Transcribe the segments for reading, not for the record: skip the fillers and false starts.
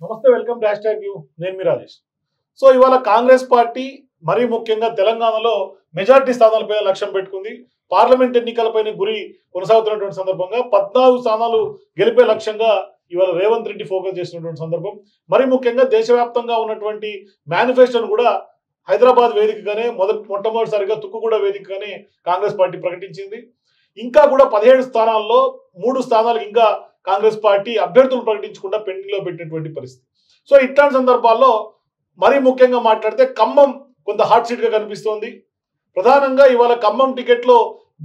నమస్తే, welcome dash tag you. నేను మీ Rajesh. So ఇవాళ కాంగ్రెస్ పార్టీ మరీ ముఖ్యంగా తెలంగాణలో మెజార్టీ స్థానాలపై లక్ష్యం పెట్టుకుంది. పార్లమెంట్ ఎన్నికలపైన గురి కొనసాగుతున్నటువంటి సందర్భంగా 14 స్థానాలు గెలిపే లక్ష్యంగా ఇవాళ రేవంత్ రెడ్డి ఫోకస్ చేసినటువంటి సందర్భం. మరీ ముఖ్యంగా దేశవ్యాప్తంగా ఉన్నటువంటి మేనిఫెస్టోను కూడా హైదరాబాద్ వేదికగానే మొట్టమొదటిసారిగా తుక్కుగూడ వేదికగానే కాంగ్రెస్ పార్టీ ప్రకటించింది. ఇంకా కూడా 17 స్థానాల్లో 3 స్థానాలకు ఇంకా కాంగ్రెస్ పార్టీ అభ్యర్థులు ప్రకటించకుండా పెండింగ్ లో పెట్టినటువంటి పరిస్థితి. సో ఇట్లాంటి సందర్భాల్లో మరీ ముఖ్యంగా మాట్లాడితే ఖమ్మం కొంత హాట్ సీట్ గా కనిపిస్తోంది. ప్రధానంగా ఇవాళ ఖమ్మం టికెట్ లో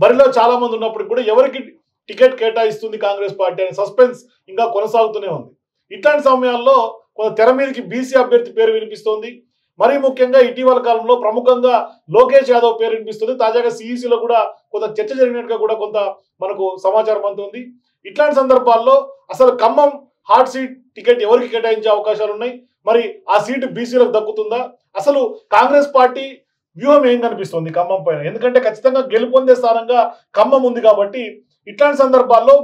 బరిలో చాలా మంది ఉన్నప్పటికీ కూడా ఎవరికి టికెట్ కేటాయిస్తుంది కాంగ్రెస్ పార్టీ అనే సస్పెన్స్ ఇంకా కొనసాగుతూనే ఉంది. ఇట్లాంటి సమయాల్లో కొంత తెర మీదకి బీసీ అభ్యర్థి పేరు వినిపిస్తోంది. మరీ ముఖ్యంగా ఇటీవల కాలంలో ప్రముఖంగా లోకేష్ యాదవ్ పేరు వినిపిస్తుంది. తాజాగా సిఈసిలో కూడా కొంత చర్చ జరిగినట్టుగా కూడా కొంత మనకు సమాచారం అందుతుంది. ఇట్లాంటి సందర్భాల్లో అసలు ఖమ్మం హాట్ సీట్ టికెట్ ఎవరికి కేటాయించే అవకాశాలు ఉన్నాయి, మరి ఆ సీటు బీసీలకు దక్కుతుందా, అసలు కాంగ్రెస్ పార్టీ వ్యూహం ఏం కనిపిస్తుంది ఖమ్మం పైన? ఎందుకంటే ఖచ్చితంగా గెలుపొందే స్థానంగా ఖమ్మం ఉంది కాబట్టి ఇట్లాంటి సందర్భాల్లో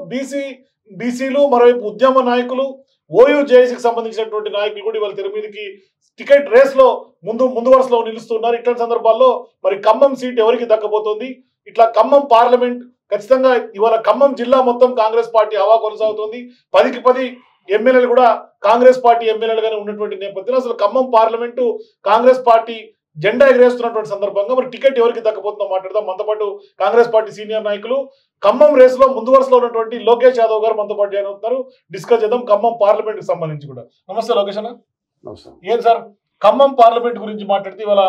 బీసీలు మరోవైపు ఉద్యమ నాయకులు ఓయూ జేఏసీకి సంబంధించినటువంటి నాయకులు కూడా ఇవాళ తెర మీదకి టికెట్ రేస్ లో ముందు వరుసలో నిలుస్తున్నారు. ఇట్లాంటి సందర్భాల్లో మరి ఖమ్మం సీట్ ఎవరికి దక్కబోతోంది? ఇట్లా ఖమ్మం పార్లమెంట్ ఖచ్చితంగా ఇవాళ ఖమ్మం జిల్లా మొత్తం కాంగ్రెస్ పార్టీ హవా కొనసాగుతోంది. 10కి 10 ఎమ్మెల్యేలు కూడా కాంగ్రెస్ పార్టీ ఎమ్మెల్యేలుగానే ఉన్నటువంటి నేపథ్యంలో అసలు ఖమ్మం పార్లమెంటు కాంగ్రెస్ పార్టీ జెండా ఎగరేస్తున్నటువంటి సందర్భంగా మరి టికెట్ ఎవరికి దక్కబోతుందో మాట్లాడదాం. మనతో పాటు కాంగ్రెస్ పార్టీ సీనియర్ నాయకులు ఖమ్మం రేస్ లో ముందు వరుసలో ఉన్నటువంటి లోకేష్ యాదవ్ గారు మనతో పాటు జాయిన్ అవుతున్నారు. డిస్కస్ చేద్దాం ఖమ్మం పార్లమెంట్ కి సంబంధించి కూడా. నమస్తే లోకేష్ అన్న. ఏం సార్, ఖమ్మం పార్లమెంట్ గురించి మాట్లాడితే ఇవాళ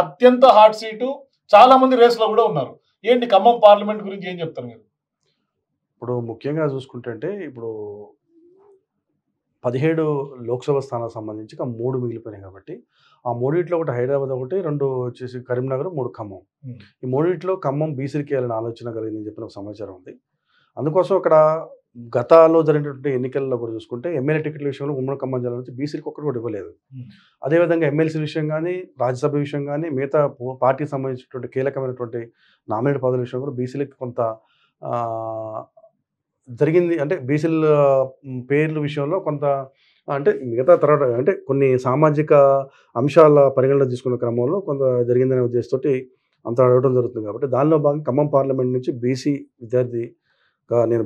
అత్యంత హాట్ సీటు, చాలా మంది రేస్ లో కూడా ఉన్నారు. ఏంటి ఖమ్మం పార్లమెంట్ గురించి ఏం చెప్తారు మీరు? ఇప్పుడు ముఖ్యంగా చూసుకుంటే ఇప్పుడు 17 లోక్సభ స్థానాలకు సంబంధించి 3 మిగిలిపోయినాయి కాబట్టి ఆ మూడిట్లో ఒకటి హైదరాబాద్, ఒకటి 2 వచ్చేసి కరీంనగర్, 3 ఖమ్మం. ఈ మూడిట్లో ఖమ్మం బీసీలకి వెళ్ళిన ఆలోచన కలిగిందని చెప్పిన ఒక సమాచారం ఉంది. అందుకోసం అక్కడ గతాల్లో జరిగినటువంటి ఎన్నికల్లో కూడా చూసుకుంటే ఎమ్మెల్యే టికెట్ల విషయంలో ఉమ్మడి ఖమ్మం జిల్లా నుంచి బీసీలకు ఒక్కటి కూడా ఇవ్వలేదు. అదేవిధంగా ఎమ్మెల్సీ విషయం కానీ, రాజ్యసభ విషయం కానీ, మిగతా పార్టీకి సంబంధించినటువంటి కీలకమైనటువంటి నామినేట్ పదవుల విషయం కూడా బీసీలకు కొంత జరిగింది. అంటే బీసీల పేర్ల విషయంలో కొంత అంటే మిగతా తర్వాత అంటే కొన్ని సామాజిక అంశాల పరిగణలో తీసుకున్న క్రమంలో కొంత జరిగిందనే ఉద్దేశంతో అంత అడగడం జరుగుతుంది. కాబట్టి దానిలో భాగంగా ఖమ్మం పార్లమెంట్ నుంచి బీసీ విద్యార్థిగా నేను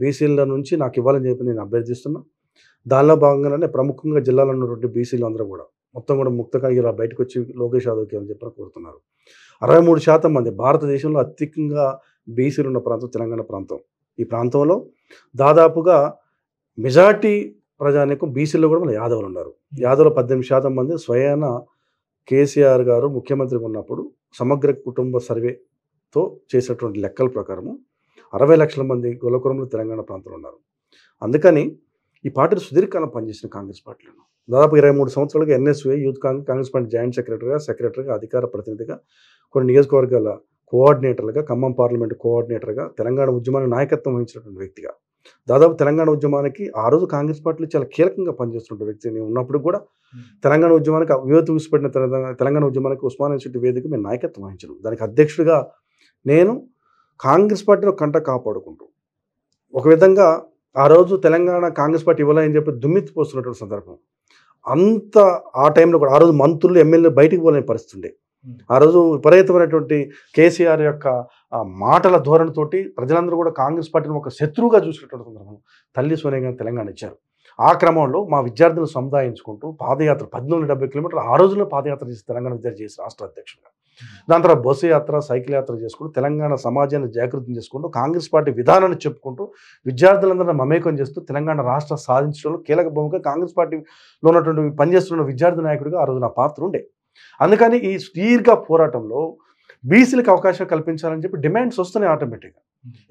బీసీల నుంచి నాకు ఇవ్వాలని చెప్పి నేను అభ్యర్థిస్తున్నా. దానిలో భాగంగానే ప్రముఖంగా జిల్లాలో ఉన్నటువంటి బీసీలు అందరూ కూడా మొత్తం కూడా ముక్తగా ఇలా బయటకు వచ్చి లోకేష్ యాదవ్కి అని చెప్పి కోరుతున్నారు. 63% మంది భారతదేశంలో అత్యధికంగా బీసీలు ఉన్న ప్రాంతం తెలంగాణ ప్రాంతం. ఈ ప్రాంతంలో దాదాపుగా మెజార్టీ ప్రజానికం బీసీలో కూడా మన యాదవులు ఉన్నారు. యాదవులు 18% మంది స్వయాన కేసీఆర్ గారు ముఖ్యమంత్రిగా ఉన్నప్పుడు సమగ్ర కుటుంబ సర్వేతో చేసేటువంటి లెక్కల ప్రకారము 60 లక్షల మంది గొల్లకురంలో తెలంగాణ ప్రాంతంలో ఉన్నారు. అందుకని ఈ పార్టీలు సుదీర్ఘకాలం పనిచేసిన కాంగ్రెస్ పార్టీలను దాదాపు 23 సంవత్సరాలుగా ఎన్ఎస్వై యూత్ కాంగ్రెస్ పార్టీ జాయింట్ సెక్రటరీగా అధికార ప్రతినిధిగా, కొన్ని నియోజకవర్గాల కోఆర్డినేటర్లుగా, ఖమ్మం పార్లమెంటు కోఆర్డినేటర్గా, తెలంగాణ ఉద్యమానికి నాయకత్వం వహించినటువంటి వ్యక్తిగా, దాదాపు తెలంగాణ ఉద్యమానికి ఆ రోజు కాంగ్రెస్ పార్టీలో చాలా కీలకంగా పనిచేస్తున్న వ్యక్తి నేను ఉన్నప్పుడు కూడా తెలంగాణ ఉద్యమానికి యువత విసిపెట్టిన తెలంగాణ ఉద్యమానికి ఉస్మానియా యూనివర్సిటీ వేదిక మేము నాయకత్వం వహించడం, దానికి అధ్యక్షుడిగా నేను కాంగ్రెస్ పార్టీలో కంట కాపాడుకుంటూ ఒక విధంగా ఆ రోజు తెలంగాణ కాంగ్రెస్ పార్టీ ఇవ్వాలని చెప్పి దుమ్మెత్తిపోస్తున్నటువంటి సందర్భం. అంత ఆ టైంలో కూడా ఆ రోజు మంత్రులు ఎమ్మెల్యేలు బయటికి పోలేని పరిస్థితి ఉండే. ఆ రోజు విపరీతమైనటువంటి కేసీఆర్ యొక్క మాటల ధోరణితోటి ప్రజలందరూ కూడా కాంగ్రెస్ పార్టీని ఒక శత్రువుగా చూసినటువంటి సందర్భం తల్లి సోనియా గాంధీ తెలంగాణ ఇచ్చారు. ఆ క్రమంలో మా విద్యార్థులను సముదాయించుకుంటూ పాదయాత్ర 1870 కిలోమీటర్లు ఆ రోజుల్లో పాదయాత్ర చేసి తెలంగాణ విద్యార్థి చేసి రాష్ట్ర అధ్యక్షుడిగా, దాని తర్వాత బస్సు యాత్ర, సైకిల్ యాత్ర చేసుకుంటూ తెలంగాణ సమాజాన్ని జాగృతం చేసుకుంటూ కాంగ్రెస్ పార్టీ విధానాన్ని చెప్పుకుంటూ విద్యార్థులందరినీ మమేకం చేస్తూ తెలంగాణ రాష్ట్ర సాధించడంలో కీలక భూమిక కాంగ్రెస్ పార్టీలో ఉన్నటువంటి పనిచేస్తున్న విద్యార్థి నాయకుడిగా ఆ రోజు నా పాత్ర ఉండే. అందుకని ఈ సుదీర్ఘ పోరాటంలో బీసీలకు అవకాశం కల్పించాలని చెప్పి డిమాండ్స్ వస్తున్నాయి ఆటోమేటిక్గా.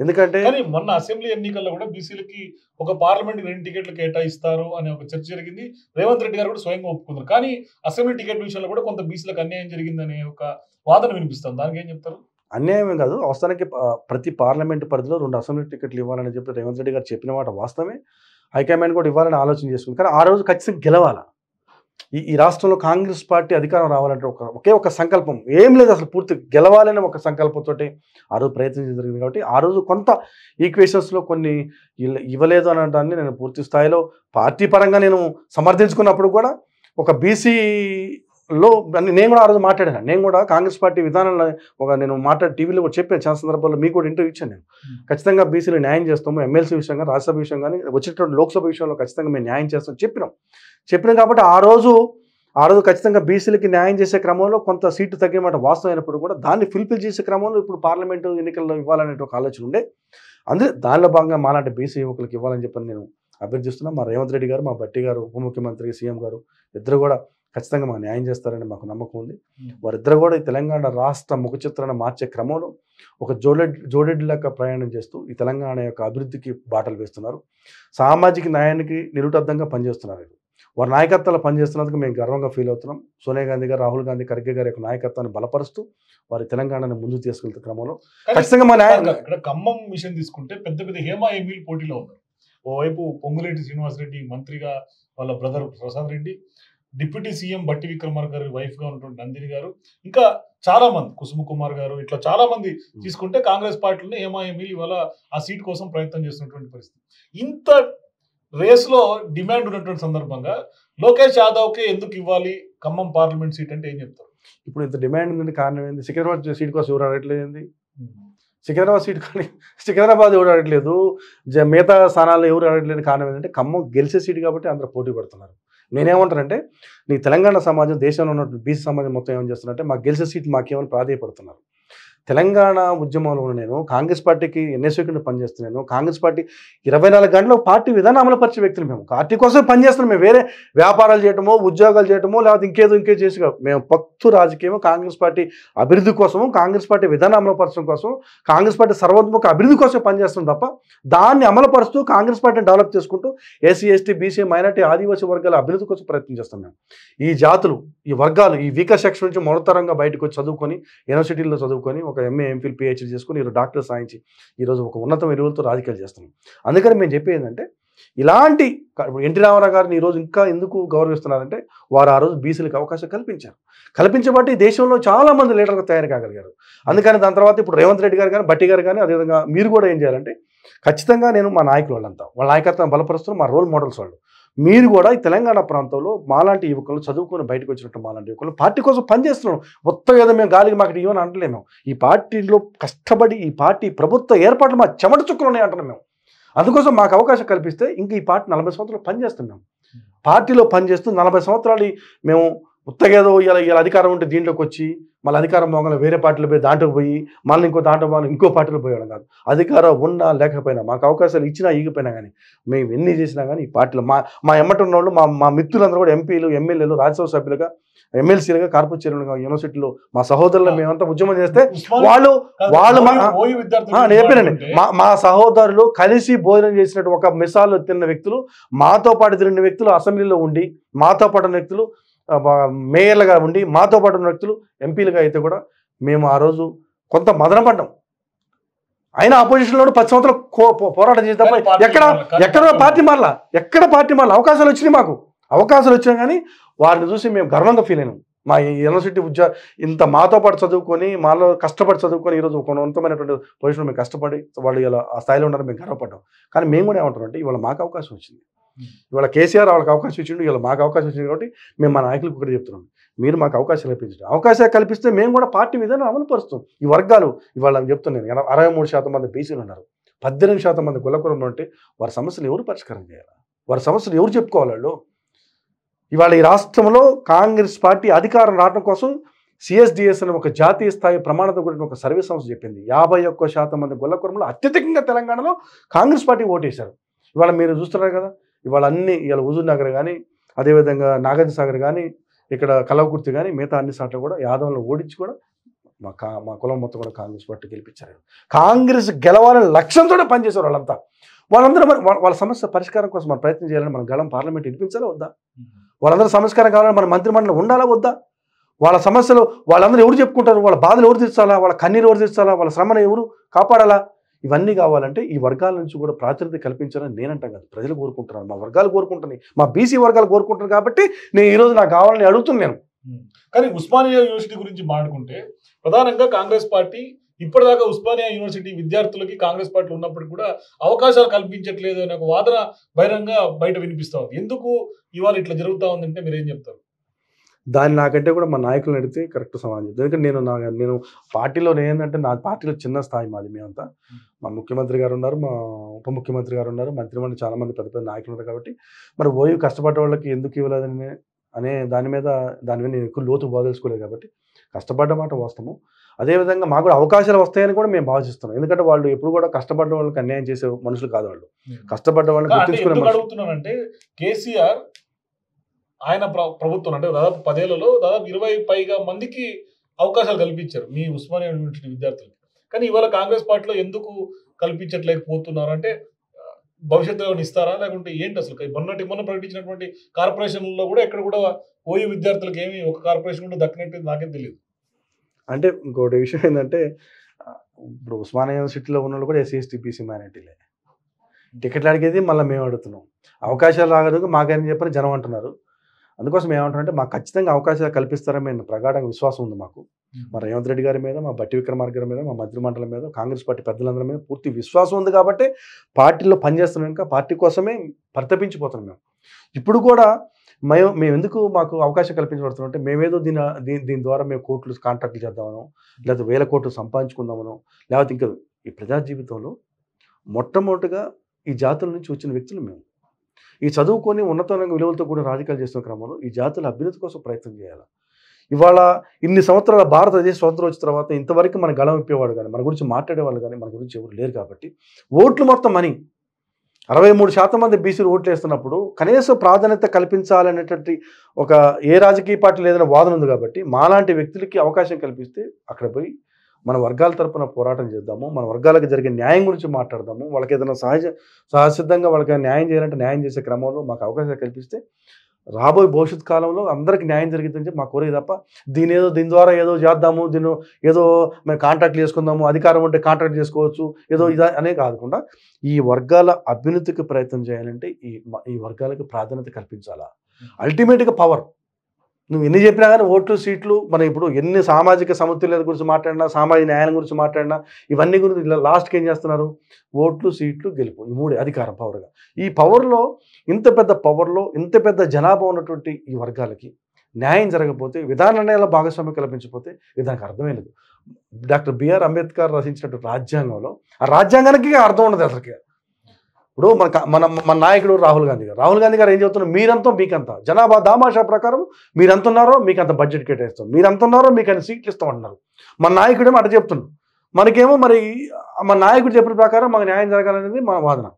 ఎందుకంటే మొన్న అసెంబ్లీ ఎన్నికల్లో కూడా బీసీలకి ఒక పార్లమెంట్ 2 టికెట్లు కేటాయిస్తారు అనే ఒక చర్చ జరిగింది. రేవంత్ రెడ్డి గారు కూడా స్వయంగా ఒప్పుకున్నారు. కానీ అసెంబ్లీ టికెట్ విషయంలో కూడా కొంత బీసీలకు అన్యాయం జరిగిందనే ఒక వాదన వినిపిస్తుంది. దానికి ఏం చెప్తారు? అన్యాయమే కాదు, వాస్తవానికి ప్రతి పార్లమెంటు పరిధిలో 2 అసెంబ్లీ టికెట్లు ఇవ్వాలని చెప్పి రేవంత్ రెడ్డి గారు చెప్పిన మాట వాస్తవమే. హైకమాండ్ కూడా ఇవ్వాలని ఆలోచన చేస్తుంది. కానీ ఆ రోజు ఖచ్చితంగా గెలవాలా. ఈ రాష్ట్రంలో కాంగ్రెస్ పార్టీ అధికారం రావాలంటే ఒకే ఒక సంకల్పం, ఏం లేదు అసలు, పూర్తి గెలవాలని ఒక సంకల్పంతో ఆ రోజు ప్రయత్నం జరిగింది. కాబట్టి ఆ రోజు కొంత ఈక్వేషన్స్లో కొన్ని ఇవ్వలేదు అని అనడాన్ని నేను పూర్తి స్థాయిలో పార్టీ పరంగా నేను సమర్థించుకున్నప్పుడు కూడా ఒక బీసీలో నేను కూడా ఆ రోజు మాట్లాడాను. నేను కూడా కాంగ్రెస్ పార్టీ విధానంలో నేను మాట్లాడి టీవీలో కూడా చెప్పాను, చాలా సందర్భాల్లో మీకు కూడా ఇంటర్వ్యూ ఇచ్చాను. నేను ఖచ్చితంగా బీసీలు న్యాయం చేస్తాము, ఎమ్మెల్సీ విషయం కానీ రాజ్యసభ విషయం కానీ వచ్చేటువంటి లోక్సభ విషయంలో ఖచ్చితంగా మేము న్యాయం చేస్తాం చెప్పినాం కాబట్టి ఆ రోజు ఖచ్చితంగా బీసీలకి న్యాయం చేసే క్రమంలో కొంత సీటు తగ్గమాట వాస్తవం అయినప్పుడు కూడా దాన్ని ఫుల్ఫిల్ చేసే క్రమంలో ఇప్పుడు పార్లమెంటు ఎన్నికల్లో ఇవ్వాలనే ఒక ఆలోచన ఉండే. అందుకే దానిలో భాగంగా మాలాంటి బీసీ యువకులకు ఇవ్వాలని చెప్పని నేను అభ్యర్థిస్తున్నాను. మా రేవంత్ రెడ్డి గారు, మా భట్టి గారు, ఉప ముఖ్యమంత్రి, సీఎం గారు ఇద్దరు కూడా ఖచ్చితంగా మాకు న్యాయం చేస్తారని మాకు నమ్మకం ఉంది. వారిద్దరు కూడా ఈ తెలంగాణ రాష్ట్ర ముఖ చిత్రాన్ని మార్చే క్రమంలో ఒక జోడెడ్లాగా ప్రయాణం చేస్తూ ఈ తెలంగాణ యొక్క అభివృద్ధికి బాటలు వేస్తున్నారు. సామాజిక న్యాయానికి నిరుటద్దంగా పనిచేస్తున్నారు. వారి నాయకత్వాలు పనిచేస్తున్నందుకు మేము గర్వంగా ఫీల్ అవుతున్నాం. సోనియా గాంధీ గారు, రాహుల్ గాంధీ, ఖర్గే గారి యొక్క నాయకత్వాన్ని బలపరుస్తూ వారి తెలంగాణను ముందుకు తీసుకెళ్తున్న క్రమంలో ఖచ్చితంగా మా న్యాయం. ఇక్కడ ఖమ్మం విషయం తీసుకుంటే పెద్ద పెద్ద హేమా ఎంపీలు పోటీలో ఉన్నారు. ఓవైపు పొంగులేటి శ్రీనివాసరెడ్డి మంత్రిగా, వాళ్ళ brother Prasad Reddy, deputy CM బట్టి విక్రమార్క గారి వైఫ్ గా ఉన్నటువంటి నందిని గారు, ఇంకా చాలా మంది, కుసుమ కుమార్ గారు, ఇట్లా చాలా మంది తీసుకుంటే కాంగ్రెస్ పార్టీలోనే హేమా ఎంపీలు ఇవాళ ఆ సీట్ కోసం ప్రయత్నం చేస్తున్నటువంటి పరిస్థితి. ఇంత రేస్ లో డిమాండ్ ఉన్నటువంటి సందర్భంగా లోకేష్ యాదవ్ కి ఎందుకు ఇవ్వాలి ఖమ్మం పార్లమెంట్ సీట్ అంటే ఏం చెప్తారు? ఇప్పుడు ఇంత డిమాండ్ ఉందంటే కారణం ఏంది? సికింద్రాబాద్ సీట్ కోసం ఎవరు అడగట్లేదు. సికింద్రాబాద్ సీట్ కానీ సికింద్రాబాద్ ఎవరు అడగట్లేదు, మిగతా స్థానాల్లో ఎవరు అడగట్లేదు. కారణం ఏంటంటే ఖమ్మం గెలిచే సీట్ కాబట్టి అందరూ పోటీ పడుతున్నారు. నేనేమంటానంటే నీ తెలంగాణ సమాజం, దేశంలో ఉన్న బీసీ సమాజం మొత్తం ఏమని చేస్తున్నారంటే మాకు గెలిచే సీట్ మాకేమని ప్రాధాయపడుతున్నారు. తెలంగాణ ఉద్యమంలో నేను కాంగ్రెస్ పార్టీకి ఎన్ఎస్ఓ కింద పనిచేస్తున్నాను. కాంగ్రెస్ పార్టీ 24 గంటలు పార్టీ విధానం అమలుపరిచే వ్యక్తులు. మేము పార్టీ కోసం పనిచేస్తున్నాం. మేము వేరే వ్యాపారాలు చేయటమో, ఉద్యోగాలు చేయటమో, లేకపోతే ఇంకేదో చేసి మేము పక్తు రాజకీయం కాంగ్రెస్ పార్టీ అభివృద్ధి కోసము, కాంగ్రెస్ పార్టీ విధానం అమలుపరచడం కోసం, కాంగ్రెస్ పార్టీ సర్వోత్ముఖ అభివృద్ధి కోసం పనిచేస్తాం తప్ప దాన్ని అమలుపరుస్తూ కాంగ్రెస్ పార్టీని డెవలప్ చేసుకుంటూ ఎస్సీ, ఎస్టీ, బీసీ, మైనార్టీ, ఆదివాసీ వర్గాల అభివృద్ధి కోసం ప్రయత్నం చేస్తాం. మేము ఈ జాతులు, ఈ వర్గాలు, ఈ వీకర్ సెక్షన్ నుంచి మొదతరంగా బయటకు వచ్చి చదువుకొని యూనివర్సిటీల్లో చదువుకొని ఒక ఎంఏ, ఎంఫిల్, పిహెచ్డీ చేసుకుని ఈరోజు డాక్టర్ సాధించి ఈరోజు ఒక ఉన్నత విలువలతో రాజకీయాలు చేస్తున్నాం. అందుకని మేము చెప్పేది ఏంటంటే ఇలాంటి ఎన్టీ రామారావు గారిని ఈరోజు ఇంకా ఎందుకు గౌరవిస్తున్నారంటే వారు ఆ రోజు బీసీలకు అవకాశం కల్పించబట్టి దేశంలో చాలా మంది లీడర్గా తయారు కాగలిగారు. అందుకని దాని తర్వాత ఇప్పుడు రేవంత్ రెడ్డి గారు కానీ, భట్టి గారు కానీ, అదేవిధంగా మీరు కూడా ఏం చేయాలంటే ఖచ్చితంగా నేను మా నాయకులు వాళ్ళంతా వాళ్ళ నాయకత్వం బలపరుస్తున్నారు, మా రోల్ మోడల్స్ వాళ్ళు. మీరు కూడా ఈ తెలంగాణ ప్రాంతంలో మాలాంటి యువకులు, చదువుకొని బయటకు వచ్చినట్టు మాలాంటి యువకులు పార్టీ కోసం పనిచేస్తున్నాం. మొత్తం ఏదో మేము గాలికి మాకు ఇవ్వని అంటలేము. ఈ పార్టీలో కష్టపడి ఈ పార్టీ ప్రభుత్వ ఏర్పాట్లు మా చెమట చుక్కలు ఉన్నాయి అంటున్నాం మేము. అందుకోసం మాకు అవకాశం కల్పిస్తే ఇంక ఈ పార్టీ 40 సంవత్సరాలు పనిచేస్తాం. మేము పార్టీలో పనిచేస్తూ 40 సంవత్సరాలు మేము ఉత్తగేదో ఇలా అధికారం ఉంటే దీంట్లోకి వచ్చి మళ్ళీ అధికారం పోగానే వేరే పార్టీలో పోయి దాంట్లోకి పోయి మళ్ళీ ఇంకో దాంట్లో పోగానే ఇంకో పార్టీలో పోయడం కాదు. అధికారం ఉన్నా లేకపోయినా మాకు అవకాశాలు ఇచ్చినా ఈగిపోయినా కానీ మేము ఎన్ని చేసినా కానీ ఈ పార్టీలో మా ఎమ్మట ఉన్న వాళ్ళు, మా మిత్రులందరూ కూడా ఎంపీలు, ఎమ్మెల్యేలు, రాజ్యసభ సభ్యులుగా, ఎమ్మెల్సీలుగా, కార్పొరేటర్లుగా, యూనివర్సిటీలో మా సహోదరులు మేమంతా ఉద్యమం చేస్తే వాళ్ళు నేను చెప్పానండి, మా సహోదరులు కలిసి భోజనం చేసినట్టు ఒక మిసాలు తిన్న వ్యక్తులు, మాతో పాటు తిరిగిన వ్యక్తులు, అసెంబ్లీలో ఉండి మాతో పాటు వ్యక్తులు, మేయర్లుగా ఉండి మాతో పాటు ఉన్న వ్యక్తులు ఎంపీలుగా అయితే కూడా మేము ఆ రోజు కొంత మదనపడ్డాం. అయినా ఆపోజిషన్లో 10 సంవత్సరాలు పోరాటం చేసి తప్ప ఎక్కడ పార్టీ మారల అవకాశాలు వచ్చినాయి. మాకు అవకాశాలు వచ్చినా కానీ వారిని చూసి మేము గర్వంగా ఫీల్ అయినాం. మా యూనివర్సిటీ ఇంత మాతో పాటు చదువుకొని, మాలో కష్టపడి చదువుకొని ఈరోజు ఒక ఉన్నతమైనటువంటి పొజిషన్ మేము కష్టపడి వాళ్ళు ఇలా ఆ స్థాయిలో ఉన్నారని మేము గర్వపడ్డాం. కానీ మేము కూడా ఏమంటాం అంటే ఇవాళ మాకు అవకాశం వచ్చింది, ఇవాళ కేసీఆర్ వాళ్ళకి అవకాశం ఇచ్చిండు, ఇవాళ మాకు అవకాశం వచ్చింది. కాబట్టి మేము మా నాయకులకు ఒకటి చెప్తున్నాం, మీరు మాకు అవకాశాలు కల్పించండి. అవకాశాలు కల్పిస్తే మేము కూడా పార్టీ విధానం అమలు పరుస్తాం. ఈ వర్గాలు ఇవాళ చెప్తున్నాను 63% మంది బీసీలు ఉన్నారు, 18% మంది గొల్లకులంలో ఉంటే వారి సమస్యలు ఎవరు పరిష్కారం చేయాలి? వారి సమస్యలు ఎవరు చెప్పుకోవాలి? వాళ్ళు ఇవాళ ఈ రాష్ట్రంలో కాంగ్రెస్ పార్టీ అధికారం రావడం కోసం సిఎస్డిఎస్ అనే ఒక జాతీయ స్థాయి ప్రమాణంతో కూడిన ఒక సర్వే సంస్థ చెప్పింది 51% మంది గొల్లకులంలో అత్యధికంగా తెలంగాణలో కాంగ్రెస్ పార్టీ ఓటేశారు. ఇవాళ మీరు చూస్తున్నారు కదా, ఇవాళ ఇవాళ హుజూర్ నగర్ కానీ, అదేవిధంగా నాగార్జున సాగర్ కానీ, ఇక్కడ కలవకుర్తి కానీ, మిగతా అన్ని సార్లు కూడా యాదవ్లను ఓడించి కూడా మా కులం మొత్తం కూడా కాంగ్రెస్ పార్టీ గెలిపించారు. కాంగ్రెస్ గెలవాలని లక్ష్యంతోనే పనిచేశారు వాళ్ళంతా. వాళ్ళందరూ వాళ్ళ సమస్య పరిష్కారం కోసం మనం ప్రయత్నం చేయాలని మన గళం పార్లమెంట్ వినిపించాలా వద్దా? వాళ్ళందరూ సంస్కారం కావాలని మన మంత్రిమండలి ఉండాలా వద్దా? వాళ్ళ సమస్యలు వాళ్ళందరూ ఎవరు చెప్పుకుంటారు? వాళ్ళ బాధలు ఎవరు తీర్చాలా? వాళ్ళ కన్నీరు ఎవరు తీర్చాలా? వాళ్ళ శ్రమను ఎవరు కాపాడాలా? ఇవన్నీ కావాలంటే ఈ వర్గాల నుంచి కూడా ప్రాచుర్యత కల్పించాలని నేనంటాం కాదు, ప్రజలు కోరుకుంటున్నాను, మా వర్గాలు కోరుకుంటున్నాయి, మా బీసీ వర్గాలు కోరుకుంటున్నాను కాబట్టి నేను ఈరోజు నాకు కావాలని అడుగుతున్నాను. కానీ ఉస్మానియా యూనివర్సిటీ గురించి మాట్లాడుకుంటే ప్రధానంగా కాంగ్రెస్ పార్టీ ఇప్పటిదాకా ఉస్మానియా యూనివర్సిటీ విద్యార్థులకి కాంగ్రెస్ పార్టీ ఉన్నప్పటికీ కూడా అవకాశాలు కల్పించట్లేదు అనే ఒక వాదన బహిరంగ బయట వినిపిస్తా ఉంది. ఎందుకు ఇవాళ ఇట్లా జరుగుతూ ఉందంటే మీరు ఏం చెప్తారు? దాన్ని నాకంటే కూడా మా నాయకులను అడిగితే కరెక్ట్ సమాధానం చెప్తాను. ఎందుకంటే నేను పార్టీలో ఏంటంటే నా పార్టీలో చిన్న స్థాయి మాది. మేమంతా మా ముఖ్యమంత్రి గారు ఉన్నారు, మా ఉప ముఖ్యమంత్రి గారు ఉన్నారు, మంత్రిమండలి చాలా మంది పెద్ద పెద్ద నాయకులు ఉన్నారు. కాబట్టి మరి ఓయూ కష్టపడ్డ వాళ్ళకి ఎందుకు ఇవ్వలేదని అనే దాని మీద నేను ఎక్కువ లోతు బోధించుకోలేదు. కాబట్టి కష్టపడ్డ మాట వాస్తవం. అదేవిధంగా మాకు కూడా అవకాశాలు వస్తాయని కూడా మేము భావిస్తున్నాం. ఎందుకంటే వాళ్ళు ఎప్పుడు కూడా కష్టపడ్డ వాళ్ళకి అన్యాయం చేసే మనుషులు కాదు. వాళ్ళు కష్టపడ్డ వాళ్ళని గుర్తించుకునే అడుగుతున్నానంటే కేసీఆర్ ఆయన ప్రభుత్వం అంటే దాదాపు 10 ఏళ్లలో దాదాపు 20 పైగా మందికి అవకాశాలు కల్పించారు మీ ఉస్మానియా యూనివర్సిటీ విద్యార్థులకు. కానీ ఇవాళ కాంగ్రెస్ పార్టీలో ఎందుకు కల్పించట్లేకపోతున్నారు అంటే భవిష్యత్తులో ఇస్తారా లేకుంటే ఏంటి అసలు? మొన్న ప్రకటించినటువంటి కార్పొరేషన్లో కూడా ఎక్కడ కూడా ఓయూ విద్యార్థులకు ఏమి ఒక కార్పొరేషన్ కూడా దక్కినట్టు నాకేం తెలియదు. అంటే ఇంకోటి విషయం ఏంటంటే ఇప్పుడు ఉస్మానియా యూనివర్సిటీలో ఉన్న వాళ్ళు కూడా ఎస్సీ ఎస్టీ బీసీ మైనారిటీలే. టికెట్లు అడిగేది మళ్ళీ మేము అడుగుతున్నాం. అవకాశాలు రాగదు మాకని చెప్పని జనం అంటున్నారు. అందుకోసం ఏమంటారంటే మాకు ఖచ్చితంగా అవకాశాలు కల్పిస్తారని మేము ప్రగాఢంగా విశ్వాసం ఉంది మాకు. మా రేవంత్ రెడ్డి గారి మీద, మా బట్టి విక్రమార్క గారి మీద, మా మంత్రిమండలి మీద, కాంగ్రెస్ పార్టీ పెద్దలందరి మీద పూర్తి విశ్వాసం ఉంది. కాబట్టి పార్టీలో పనిచేస్తున్నాం, ఇంకా పార్టీ కోసమే పరితపించిపోతున్నాం మేము. ఇప్పుడు కూడా మేము ఎందుకు మాకు అవకాశం కల్పించబడుతున్నాం అంటే మేమేదో దీని ద్వారా మేము కోట్లు కాంట్రాక్ట్లు చేద్దామనో, లేకపోతే 1000 కోట్లు సంపాదించుకుందామనో, లేకపోతే ఇంకా ఈ ప్రజా జీవితంలో మొట్టమొదటిగా ఈ జాతుల నుంచి వచ్చిన వ్యక్తులు మేము. ఈ చదువుకొని ఉన్నతమైన విలువలతో కూడా రాజకీయాలు చేస్తున్న క్రమంలో ఈ జాతుల అభ్యున్నతి కోసం ప్రయత్నం చేయాలి. ఇవాళ ఇన్ని సంవత్సరాల భారతదేశ స్వతంత్రం వచ్చిన తర్వాత ఇంతవరకు మన గళం ఇప్పేవాడు కానీ, మన గురించి మాట్లాడేవాళ్ళు కానీ, మన గురించి ఎవరు లేరు. కాబట్టి ఓట్లు మొత్తం మనీ 63% మంది బీసీలు ఓట్లు వేస్తున్నప్పుడు కనీసం ప్రాధాన్యత కల్పించాలనేటువంటి ఒక ఏ రాజకీయ పార్టీ లేదనే వాదన ఉంది. కాబట్టి మాలాంటి వ్యక్తులకి అవకాశం కల్పిస్తే అక్కడ పోయి మన వర్గాల తరపున పోరాటం చేద్దాము, మన వర్గాలకు జరిగే న్యాయం గురించి మాట్లాడదాము, వాళ్ళకి ఏదైనా సహసిద్ధంగా వాళ్ళకి న్యాయం చేయాలంటే న్యాయం చేసే క్రమంలో మాకు అవకాశం కల్పిస్తే రాబోయే భవిష్యత్ కాలంలో అందరికీ న్యాయం జరిగిద్దని చెప్పి మా కోరిక తప్ప దీని ద్వారా ఏదో చేద్దాము, ఏదో మేము కాంట్రాక్ట్లు చేసుకుందాము, అధికారం ఉంటే కాంట్రాక్ట్ చేసుకోవచ్చు ఏదో ఇదా అనే కాకుండా ఈ వర్గాల అభ్యున్నతికి ప్రయత్నం చేయాలంటే ఈ వర్గాలకు ప్రాధాన్యత కల్పించాలా. అల్టిమేట్గా పవర్ నువ్వు ఎన్ని చెప్పినా కానీ ఓట్లు సీట్లు మనం ఇప్పుడు ఎన్ని సామాజిక సమతుల్యత గురించి మాట్లాడినా, సామాజిక న్యాయం గురించి మాట్లాడినా, ఇవన్నీ గురించి లాస్ట్కి ఏం చేస్తున్నారు? ఓట్లు సీట్లు గెలుపు, ఈ 3 అధికారం పవర్గా. ఈ పవర్లో ఇంత పెద్ద జనాభా ఉన్నటువంటి ఈ వర్గాలకి న్యాయం జరగకపోతే, విధాన నిర్ణయాల భాగస్వామ్యం కల్పించకపోతే దానికి అర్థమే లేదు. డాక్టర్ బిఆర్ అంబేద్కర్ రచించినటువంటి రాజ్యాంగంలో ఆ రాజ్యాంగానికి అర్థం ఉండదు అసలుకి. ఇప్పుడు మన నాయకుడు రాహుల్ గాంధీ గారు ఏం చెప్తున్నారు? మీరంతా మీకంతా జనాభా దామాషా ప్రకారం మీరెంత ఉన్నారో మీకు అంత బడ్జెట్ కేటాయిస్తాం, మీరెంత ఉన్నారో మీకు అన్ని సీట్లు ఇస్తాం అంటున్నారు. మన నాయకుడేమో అటు చెప్తున్నాడు, మనకేమో మరి మన నాయకుడు చెప్పిన ప్రకారం మాకు న్యాయం జరగాలనేది మన వాదన.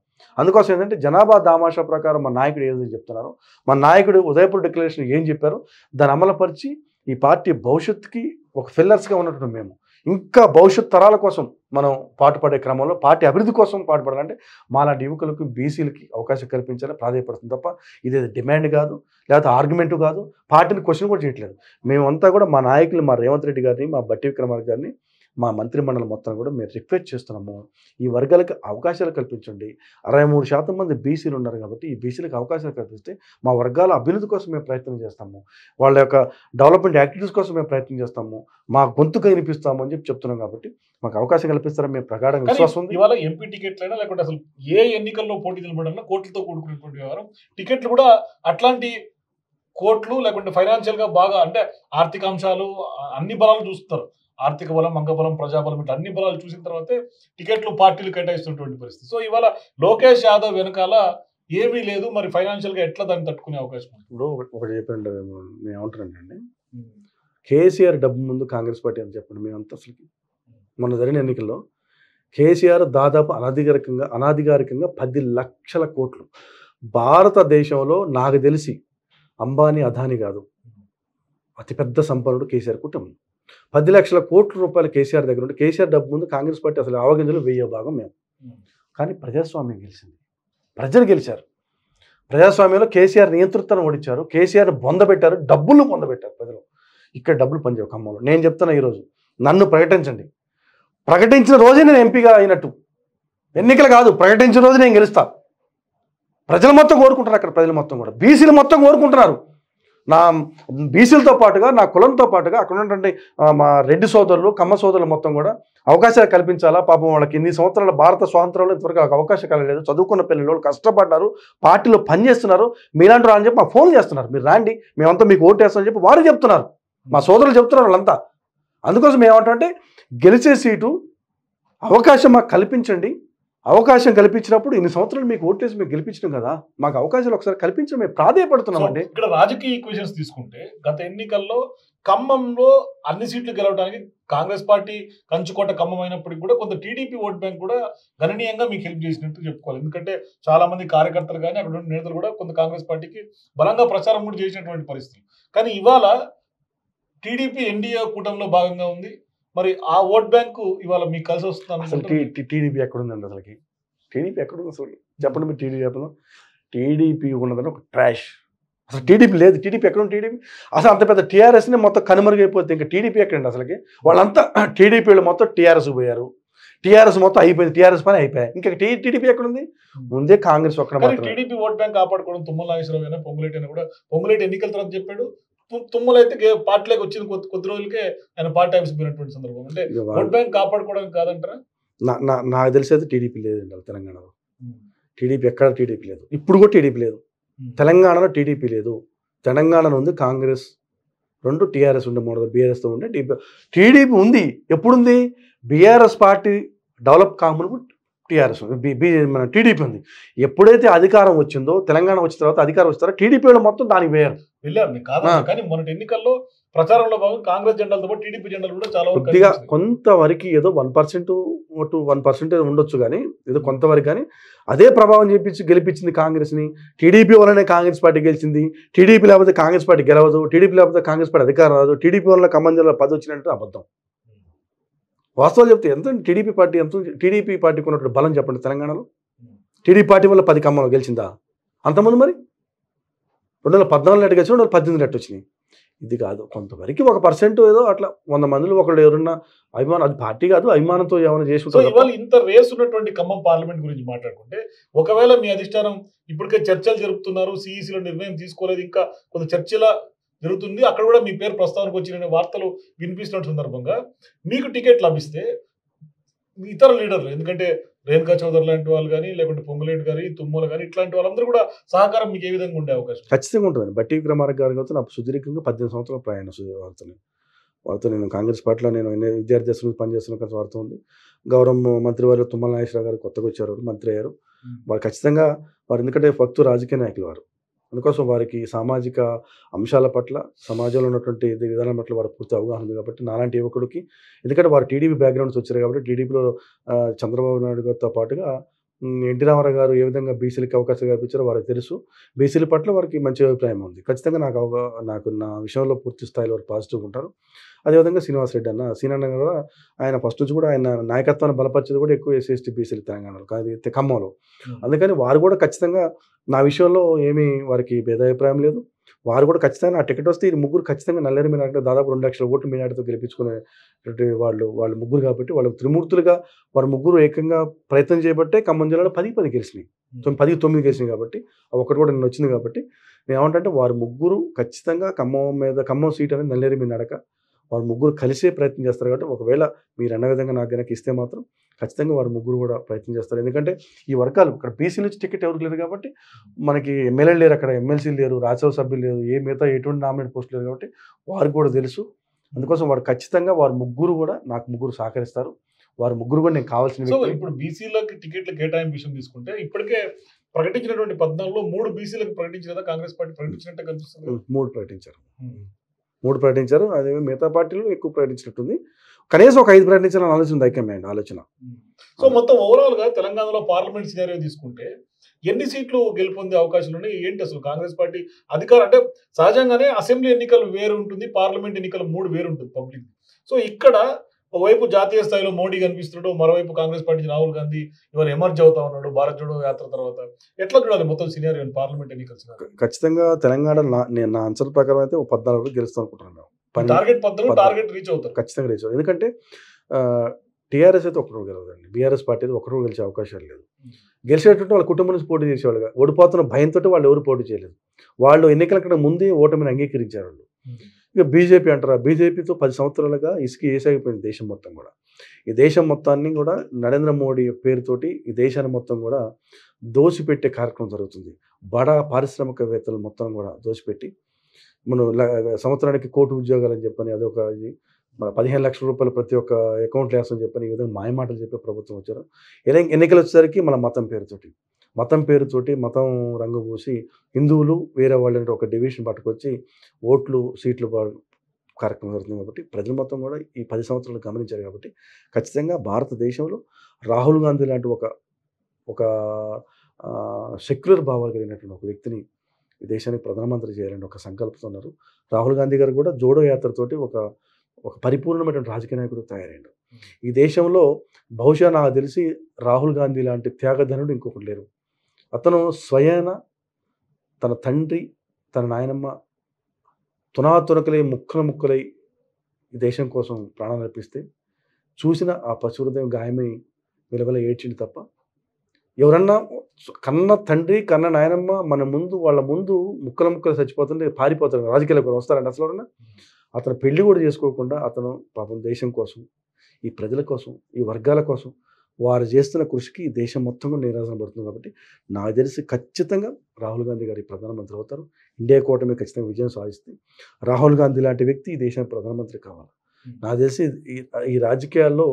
అందుకోసం ఏంటంటే జనాభా దామాషా ప్రకారం మన నాయకుడు ఏదైతే చెప్తున్నారో, మన నాయకుడు ఉదయపూర్ డిక్లరేషన్ ఏం చెప్పారో దాన్ని అమలుపరిచి ఈ పార్టీ భవిష్యత్తుకి ఒక ఫిల్లర్స్గా ఉన్నట్టు మేము ఇంకా భవిష్యత్ తరాల కోసం మనం పాటుపడే క్రమంలో పార్టీ అభివృద్ధి కోసం పాటుపడాలంటే మాలాంటి యువకులకు బీసీలకి అవకాశం కల్పించాలని ప్రాధాన్యపడుతుంది తప్ప ఇదేదో డిమాండ్ కాదు, లేకపోతే ఆర్గ్యుమెంటు కాదు, పార్టీని క్వశ్చన్ కూడా చేయట్లేదు. మేమంతా కూడా మా నాయకులు, మా రేవంత్ రెడ్డి గారిని, మా బట్టి విక్రమార్క గారిని, మా మంత్రిమండలి మొత్తం కూడా మేము రిక్వెస్ట్ చేస్తున్నాము, ఈ వర్గాలకు అవకాశాలు కల్పించండి. 63% మంది బీసీలు ఉన్నారు కాబట్టి ఈ బీసీలకు అవకాశాలు కల్పిస్తే మా వర్గాల అభివృద్ధి కోసం మేము ప్రయత్నం చేస్తాము, వాళ్ళ యొక్క డెవలప్మెంట్ యాక్టివిటీస్ కోసం మేము ప్రయత్నం చేస్తాము, మా గొంతుకు వినిపిస్తాము అని చెప్తున్నాం. కాబట్టి మాకు అవకాశం కల్పిస్తారని మేము ప్రగాఢంగా విశ్వాసం ఉంది. ఇవాళ ఎంపీ టికెట్లైనా లేకుంటే అసలు ఏ ఎన్నికల్లో పోటీ నిలబడాలన్నా కోట్లతో కూడుకున్నటువంటి వ్యవహారం. టికెట్లు కూడా అట్లాంటి కోట్లు లేకుంటే ఫైనాన్షియల్ గా బాగా అంటే ఆర్థిక అంశాలు అన్ని బలాలు చూస్తారు. ఆర్థిక బలం, అంగబలం, ప్రజాబలం ఇట్లా అన్ని బలాలు చూసిన తర్వాతే టికెట్లు పార్టీలు కేటాయిస్తున్నటువంటి పరిస్థితి. సో ఇవాళ లోకేష్ యాదవ్ వెనకాల ఏమీ లేదు, మరి ఫైనాన్షియల్ గా ఎట్లా దాన్ని తట్టుకునే అవకాశం? ఇప్పుడు ఒకటి చెప్పండి, నేను ఏమంటానండి, కేసీఆర్ డబ్బు ముందు కాంగ్రెస్ పార్టీ అని చెప్పండి. మేమంతా అసలు మొన్న జరిగిన ఎన్నికల్లో కేసీఆర్ దాదాపు అనాధికారికంగా 10 లక్షల కోట్లు భారతదేశంలో నాకు తెలిసి అంబానీ, అదానీ కాదు, అతిపెద్ద సంపన్నుడు కేసీఆర్ కుటుంబం. 10 లక్షల కోట్ల రూపాయలు కేసీఆర్ దగ్గర ఉంటే కేసీఆర్ డబ్బు ముందు కాంగ్రెస్ పార్టీ అసలు ఆవగింజలు 1000 భాగం మేము. కానీ ప్రజాస్వామ్యం గెలిచింది, ప్రజలు గెలిచారు. ప్రజాస్వామ్యంలో కేసీఆర్ నియంతృత్వం ఓడించారు, కేసీఆర్ పొందబెట్టారు, డబ్బులు పొందబెట్టారు ప్రజలు. ఇక్కడ డబ్బులు పనిచేయవు ఖమ్మంలో. నేను చెప్తున్నా, ఈరోజు నన్ను ప్రకటించండి, ప్రకటించిన రోజే నేను ఎంపీగా అయినట్టు. ఎన్నికలు కాదు, ప్రకటించిన రోజు నేను గెలుస్తా. ప్రజలు మొత్తం కోరుకుంటారు, అక్కడ ప్రజలు మొత్తం కూడా బీసీలు మొత్తం కోరుకుంటున్నారు. నా బీసీలతో పాటుగా నా కులంతో పాటుగా అక్కడ ఉన్నటువంటి మా రెడ్డి సోదరులు కమ్మ సోదరులు మొత్తం కూడా అవకాశాలు కల్పించాలా. పాపం వాళ్ళకి ఇన్ని సంవత్సరాల భారత స్వాతంత్రంలో ఇంతవరకు అవకాశం కలగలేదు. చదువుకున్న పిల్లలు కష్టపడ్డారు, పార్టీలో పనిచేస్తున్నారు. మీలాంటి అని చెప్పి మా ఫోన్ చేస్తున్నారు, మీరు రాండి మేమంతా మీకు ఓటు వేస్తామని చెప్పి వారు చెప్తున్నారు, మా సోదరులు చెప్తున్నారు వాళ్ళంతా. అందుకోసం ఏమంటామంటే గెలిచే సీటు అవకాశం మాకు కల్పించండి. అవకాశం కల్పించినప్పుడు ఇన్ని సంవత్సరాలు మీకు ఓటేసి మీకు గెలిపించడం కదా, మాకు అవకాశాలు ఒకసారి కల్పించడం మేము ప్రాధాయపడుతున్నామండి. ఇక్కడ రాజకీయ ఈక్వేషన్స్ తీసుకుంటే గత ఎన్నికల్లో ఖమ్మంలో అన్ని సీట్లు గెలవడానికి కాంగ్రెస్ పార్టీ కంచుకోట ఖమ్మం అయినప్పటికీ కూడా కొంత టీడీపీ ఓట్ బ్యాంక్ కూడా గణనీయంగా మీకు హెల్ప్ చేసినట్టు చెప్పుకోవాలి. ఎందుకంటే చాలా మంది కార్యకర్తలు కానీ అక్కడ ఉన్న నేతలు కూడా కొంత కాంగ్రెస్ పార్టీకి బలంగా ప్రచారం కూడా చేసినటువంటి పరిస్థితి. కానీ ఇవాళ టీడీపీ ఎన్డీఏ కూటమిలో భాగంగా ఉంది. మరి ఆ ఓట్ బ్యాంకు ఇవాళ మీకు కలిసి వస్తుంది. అసలు టీడీపీ ఎక్కడుందండి? అసలుకి టీడీపీ ఎక్కడుంది అసలు? చెప్పండి మీరు. టీడీపీ ఉన్నదని ఒక ట్రాష్. అసలు టీడీపీ లేదు. టీడీపీ ఎక్కడ ఉంది? టీడీపీ అసలు అంత పెద్ద టీఆర్ఎస్ని మొత్తం కనుమరుగైపోతే ఇంకా టీడీపీ ఎక్కడండి అసలుకి? వాళ్ళంతా టీడీపీ వాళ్ళు మొత్తం టీఆర్ఎస్ పోయారు. టీఆర్ఎస్ మొత్తం అయిపోయింది, టీఆర్ఎస్ పని అయిపోయాయి. ఇంకా టీడీపీ ఎక్కడుంది? ముందే కాంగ్రెస్ ఒక్కడ. టీడీపీ ఓట్ బ్యాంక్ కాపాడుకోవడం తుమ్మల నాగేశ్వరరావు అయినా పొంగులేటి అయినా కూడా, పొంగులేటి ఎన్నికల తర్వాత చెప్పాడు, తుమ్మలైతే పార్టీలోకి వచ్చిన కొద్ది రోజులకే ఆయన పార్టీ ఆఫీస్ పోయినటువంటి సందర్భం. అంటే ఓట్ బ్యాంక్ కాపాడుకోవడానికి కాదంటారా? నాకు తెలిసి అయితే టీడీపీ లేదండి తెలంగాణలో. టీడీపీ ఎక్కడ టీడీపీ లేదు, ఇప్పుడు కూడా టీడీపీ లేదు. తెలంగాణలో టీడీపీ లేదు. తెలంగాణలో ఉంది కాంగ్రెస్, 2 టీఆర్ఎస్ ఉండే, 3 బీఆర్ఎస్తో ఉండే. టీడీపీ ఉంది. ఎప్పుడుంది? బీఆర్ఎస్ పార్టీ డెవలప్ కామును టీఆర్ఎస్ ఉంది, మన టీడీపీ ఉంది. ఎప్పుడైతే అధికారం వచ్చిందో, తెలంగాణ వచ్చిన తర్వాత అధికారం వచ్చిన తర్వాత టీడీపీ వాళ్ళు మొత్తం దానికి వేయారు. వెళ్ళారు కాదు. కానీ మొన్నటి ఎన్నికల్లో ప్రచారంలో భాగంగా కాంగ్రెస్ జెండాలతో పాటు టీడీపీ జెండాలు కూడా చాలా కొద్దిగా కొంతవరకు ఏదో 1% ఉండొచ్చు, కానీ ఏదో కొంతవరకు. కానీ అదే ప్రభావం గెలిపించింది కాంగ్రెస్ని. టీడీపీ వల్లనే కాంగ్రెస్ పార్టీ గెలిచింది. టీడీపీ లేకపోతే కాంగ్రెస్ పార్టీ గెలవదు. టీడీపీ లేకపోతే కాంగ్రెస్ పార్టీ అధికారం రాదు. టీడీపీ వల్ల ఖమ్మం జిల్లాలో 10 వచ్చినట్టు అబద్ధం. వాస్తవాలు చెప్తే ఎంత టీడీపీ పార్టీకి ఉన్నటువంటి బలం చెప్పండి తెలంగాణలో. టీడీపీ పార్టీ వల్ల 10 ఖమ్మంలో గెలిచిందా? అంతమంది మరి 2014 నెట్ గెలిచిన 2018 నెట్ వచ్చినాయి. ఇది కాదు, కొంతవరకు 1% ఏదో అట్లా 100 మందిలో ఒకళ్ళు ఎవరున్నా అభిమానం, అది పార్టీ కాదు, అభిమానంతో ఏమైనా చేసుకుంటారు. ఇవాళ ఇంత రేస్ ఉన్నటువంటి ఖమ్మం పార్లమెంట్ గురించి మాట్లాడుకుంటే, ఒకవేళ మీ అధిష్టానం ఇప్పటికే చర్చలు జరుపుతున్నారు, సిఈసిలో నిర్ణయం తీసుకోలేదు, ఇంకా కొంత చర్చల జరుగుతుంది, అక్కడ కూడా మీ పేరు ప్రస్తావనకు వచ్చిన వార్తలు వినిపిస్తున్న సందర్భంగా మీకు టికెట్ లభిస్తే ఇతర లీడర్లు, ఎందుకంటే రేణుకా చౌదరి లాంటి వాళ్ళు కానీ, లేకుంటే పొంగులేటి గారి, తుమ్మల కానీ, ఇట్లాంటి వాళ్ళందరూ కూడా సహకారం మీకు ఏ విధంగా ఉండే అవకాశం? ఖచ్చితంగా ఉంటుందండి. బట్టి విక్రమార్క గారి కాబట్టి నాకు సుదీర్ఘంగా 18 సంవత్సరాల ప్రయాణం వారితో నేను కాంగ్రెస్ పార్టీలో నేను విద్యార్థి దశ నుంచి పనిచేస్తున్న వారితో ఉంది. గౌరవ మంత్రి వారు తుమ్మల నాగేశ్వరరావు గారు కొత్తగా వచ్చారు, మంత్రి అయ్యారు. వారు ఖచ్చితంగా ఎందుకంటే భక్తు రాజకీయ నాయకులు వారు. అందుకోసం వారికి సామాజిక అంశాల పట్ల, సమాజంలో ఉన్నటువంటి విధానం పట్ల వారు పూర్తి అవగాహన ఉంది. కాబట్టి నాలాంటి యువకుడికి, ఎందుకంటే వారు టీడీపీ బ్యాక్గ్రౌండ్స్ వచ్చారు కాబట్టి, టీడీపీలో చంద్రబాబు నాయుడు గారితో పాటుగా ఎన్టీ రామారావు గారు ఏ విధంగా బీసీలకు అవకాశం కల్పించారో వారికి తెలుసు. బీసీల పట్ల వారికి మంచి అభిప్రాయం ఉంది. ఖచ్చితంగా నాకు నా విషయంలో పూర్తి స్థాయిలో వారు పాజిటివ్గా ఉంటారు. అదేవిధంగా శ్రీనివాసరెడ్డి సీనన్న కూడా ఆయన ఫస్ట్ నుంచి కూడా ఆయన నాయకత్వాన్ని బలపరిచేది కూడా ఎక్కువ ఎస్సీ బీసీలు తెలంగాణలో, కానీ ఖమ్మంలో. అందుకని వారు కూడా ఖచ్చితంగా నా విషయంలో ఏమీ వారికి భేదాభిప్రాయం లేదు. వారు కూడా ఖచ్చితంగా నా టికెట్ వస్తే ఈ ముగ్గురు ఖచ్చితంగా నల్లేరు మీనాటితో దాదాపు 2 లక్షల ఓట్లు మీనాటితో గెలిపించుకునే వాళ్ళు ముగ్గురు కాబట్టి, వాళ్ళు త్రిమూర్తులుగా వారు ముగ్గురు ఏకంగా ప్రయత్నం చేయబట్టే ఖమ్మం జిల్లాలో 10 గెలిచినాయి, 9 గెలిచినాయి. కాబట్టి ఒకటి కూడా నేను వచ్చింది. కాబట్టి నేను ఏమంటే వారు ముగ్గురు ఖచ్చితంగా ఖమ్మం సీట్ అనేది నల్లేరు మీనాడక వారు ముగ్గురు కలిసే ప్రయత్నం చేస్తారు. కాబట్టి ఒకవేళ మీరు అన్న విధంగా నాకు కనుక ఇస్తే మాత్రం ఖచ్చితంగా వారు ముగ్గురు కూడా ప్రయత్నం చేస్తారు. ఎందుకంటే ఈ వర్గాలు ఇక్కడ బీసీ నుంచి టికెట్ ఎవరికి లేరు కాబట్టి, మనకి ఎమ్మెల్యేలు లేరు, అక్కడ ఎమ్మెల్సీలు లేరు, రాజ్యసభ సభ్యులు లేరు, మిగతా ఎటువంటి నామినేట్ పోస్టులు లేరు. కాబట్టి వారికి కూడా తెలుసు. అందుకోసం వారు ఖచ్చితంగా వారు ముగ్గురు కూడా నాకు ముగ్గురు సహకరిస్తారు. వారు ముగ్గురు కూడా నేను కావాల్సిన. ఇప్పుడు బీసీలకు టికెట్ల కేటాయింపు విషయం తీసుకుంటే, ఇప్పటికే ప్రకటించినటువంటి 14లో 3 బీసీలకు ప్రకటించినదా కాంగ్రెస్ పార్టీ ప్రకటించినట్టే కనిపిస్తుంది? 3 ప్రకటించారు. అదే మిగతా పార్టీలు ఎక్కువ ప్రకటించినట్టుంది. కనీసం ఒక 5 ప్రకటించాలని ఆలోచన ఐక్యమైంది ఆలోచన. సో మొత్తం ఓవరాల్ గా తెలంగాణలో పార్లమెంట్ సినారియో తీసుకుంటే ఎన్ని సీట్లు గెలుపొందే అవకాశాలు ఉన్నాయి? ఏంటి అసలు కాంగ్రెస్ పార్టీ అధికారం? అంటే సహజంగానే అసెంబ్లీ ఎన్నికలు వేరు ఉంటుంది, పార్లమెంట్ ఎన్నికలు 3 వేరు ఉంటుంది పబ్లిక్. సో ఇక్కడ ఒకవైపు జాతీయ స్థాయిలో మోడీ కనిపిస్తున్నాడు, మరోవైపు కాంగ్రెస్ పార్టీ రాహుల్ గాంధీ ఇవాళ ఎమర్జ్ అవుతా ఉన్నాడు భారత్ జోడో యాత్ర తర్వాత. ఎట్లా చూడాలి మొత్తం సినారియో పార్లమెంట్ ఎన్నికలు? ఖచ్చితంగా తెలంగాణ నా అంచనా ప్రకారం అయితే 14 గెలుస్తాం అనుకుంటున్నాను. టార్గెట్ 14 టార్గెట్ రీచ్ అవుతారు, ఖచ్చితంగా రీచ్ అవుతారు. ఎందుకంటే టీఆర్ఎస్ అయితే ఒక్కరు గెలవదండి. బీఆర్ఎస్ పార్టీ అయితే ఒక్కరు గెలిచే అవకాశాలు లేదు. గెలిచేటట్టు వాళ్ళ కుటుంబం నుంచి పోటీ చేసేవాళ్ళుగా, ఓడిపోతున్న భయంతో వాళ్ళు ఎవరు పోటీ చేయలేదు. వాళ్ళు ఎన్నికల కన్నా ముందే ఓటమిని అంగీకరించారు వాళ్ళు. ఇక బీజేపీ అంటారా, బీజేపీతో 10 సంవత్సరాలుగా ఇసుక ఏసాగిపోయింది దేశం మొత్తం కూడా. ఈ దేశం మొత్తాన్ని కూడా నరేంద్ర మోడీ పేరుతోటి ఈ దేశాన్ని మొత్తం కూడా దోసిపెట్టే కార్యక్రమం జరుగుతుంది. బడా పారిశ్రామికవేత్తలు మొత్తం కూడా దోసిపెట్టి మనం సంవత్సరానికి 1 కోటి ఉద్యోగాలు అని చెప్పని అదొక ఇది 15 లక్షల రూపాయలు ప్రతి ఒక్క అకౌంట్లో వేస్తామని చెప్పని ఈ విధంగా మాయమాటలు చెప్పే ప్రభుత్వం వచ్చారు. ఎన్నికలు వచ్చేసరికి మన మతం పేరుతోటి మతం రంగు పూసి హిందువులు వేరే వాళ్ళని ఒక డివిజన్ పట్టుకొచ్చి ఓట్లు సీట్లు కార్యక్రమం జరుగుతుంది. కాబట్టి ప్రజలు మొత్తం కూడా ఈ 10 సంవత్సరాలు గమనించారు. కాబట్టి ఖచ్చితంగా భారతదేశంలో రాహుల్ గాంధీ లాంటి ఒక సెక్యులర్ భావాలు కలిగినటువంటి ఒక వ్యక్తిని ఈ దేశానికి ప్రధానమంత్రి చేయాలని ఒక సంకల్పంతో ఉన్నారు. రాహుల్ గాంధీ గారు కూడా జోడో యాత్రతోటి ఒక పరిపూర్ణమైనటువంటి రాజకీయ నాయకుడు తయారైండు. ఈ దేశంలో బహుశా నాకు తెలిసి రాహుల్ గాంధీ లాంటి త్యాగధనుడు ఇంకొకటి లేరు. అతను స్వయాన తన తండ్రి తన నాయనమ్మ తునాతునకలై ముక్కలై ఈ దేశం కోసం ప్రాణాలు అర్పిస్తే చూసిన ఆ పశుహృదయం గాయమై విలవల ఏడ్చింది తప్ప ఎవరన్నా కన్న తండ్రి కన్న నాయనమ్మ వాళ్ళ ముందు ముక్కలు చచ్చిపోతుంటే పారిపోతారు, రాజకీయాలకు వస్తారండి అసలు ఎవరన్నా. అతను పెళ్లి కూడా చేసుకోకుండా అతను పాపం దేశం కోసం, ఈ ప్రజల కోసం, ఈ వర్గాల కోసం వారు చేస్తున్న కృషికి దేశం మొత్తం కూడా నీరాజన పడుతుంది. కాబట్టి నాకు తెలిసి ఖచ్చితంగా రాహుల్ గాంధీ గారి ప్రధానమంత్రి అవుతారు. ఇండియా కూటమి ఖచ్చితంగా విజయం సాధిస్తుంది. రాహుల్ గాంధీ లాంటి వ్యక్తి ఈ దేశానికి ప్రధానమంత్రి కావాలి. నాకు తెలిసి ఈ రాజకీయాల్లో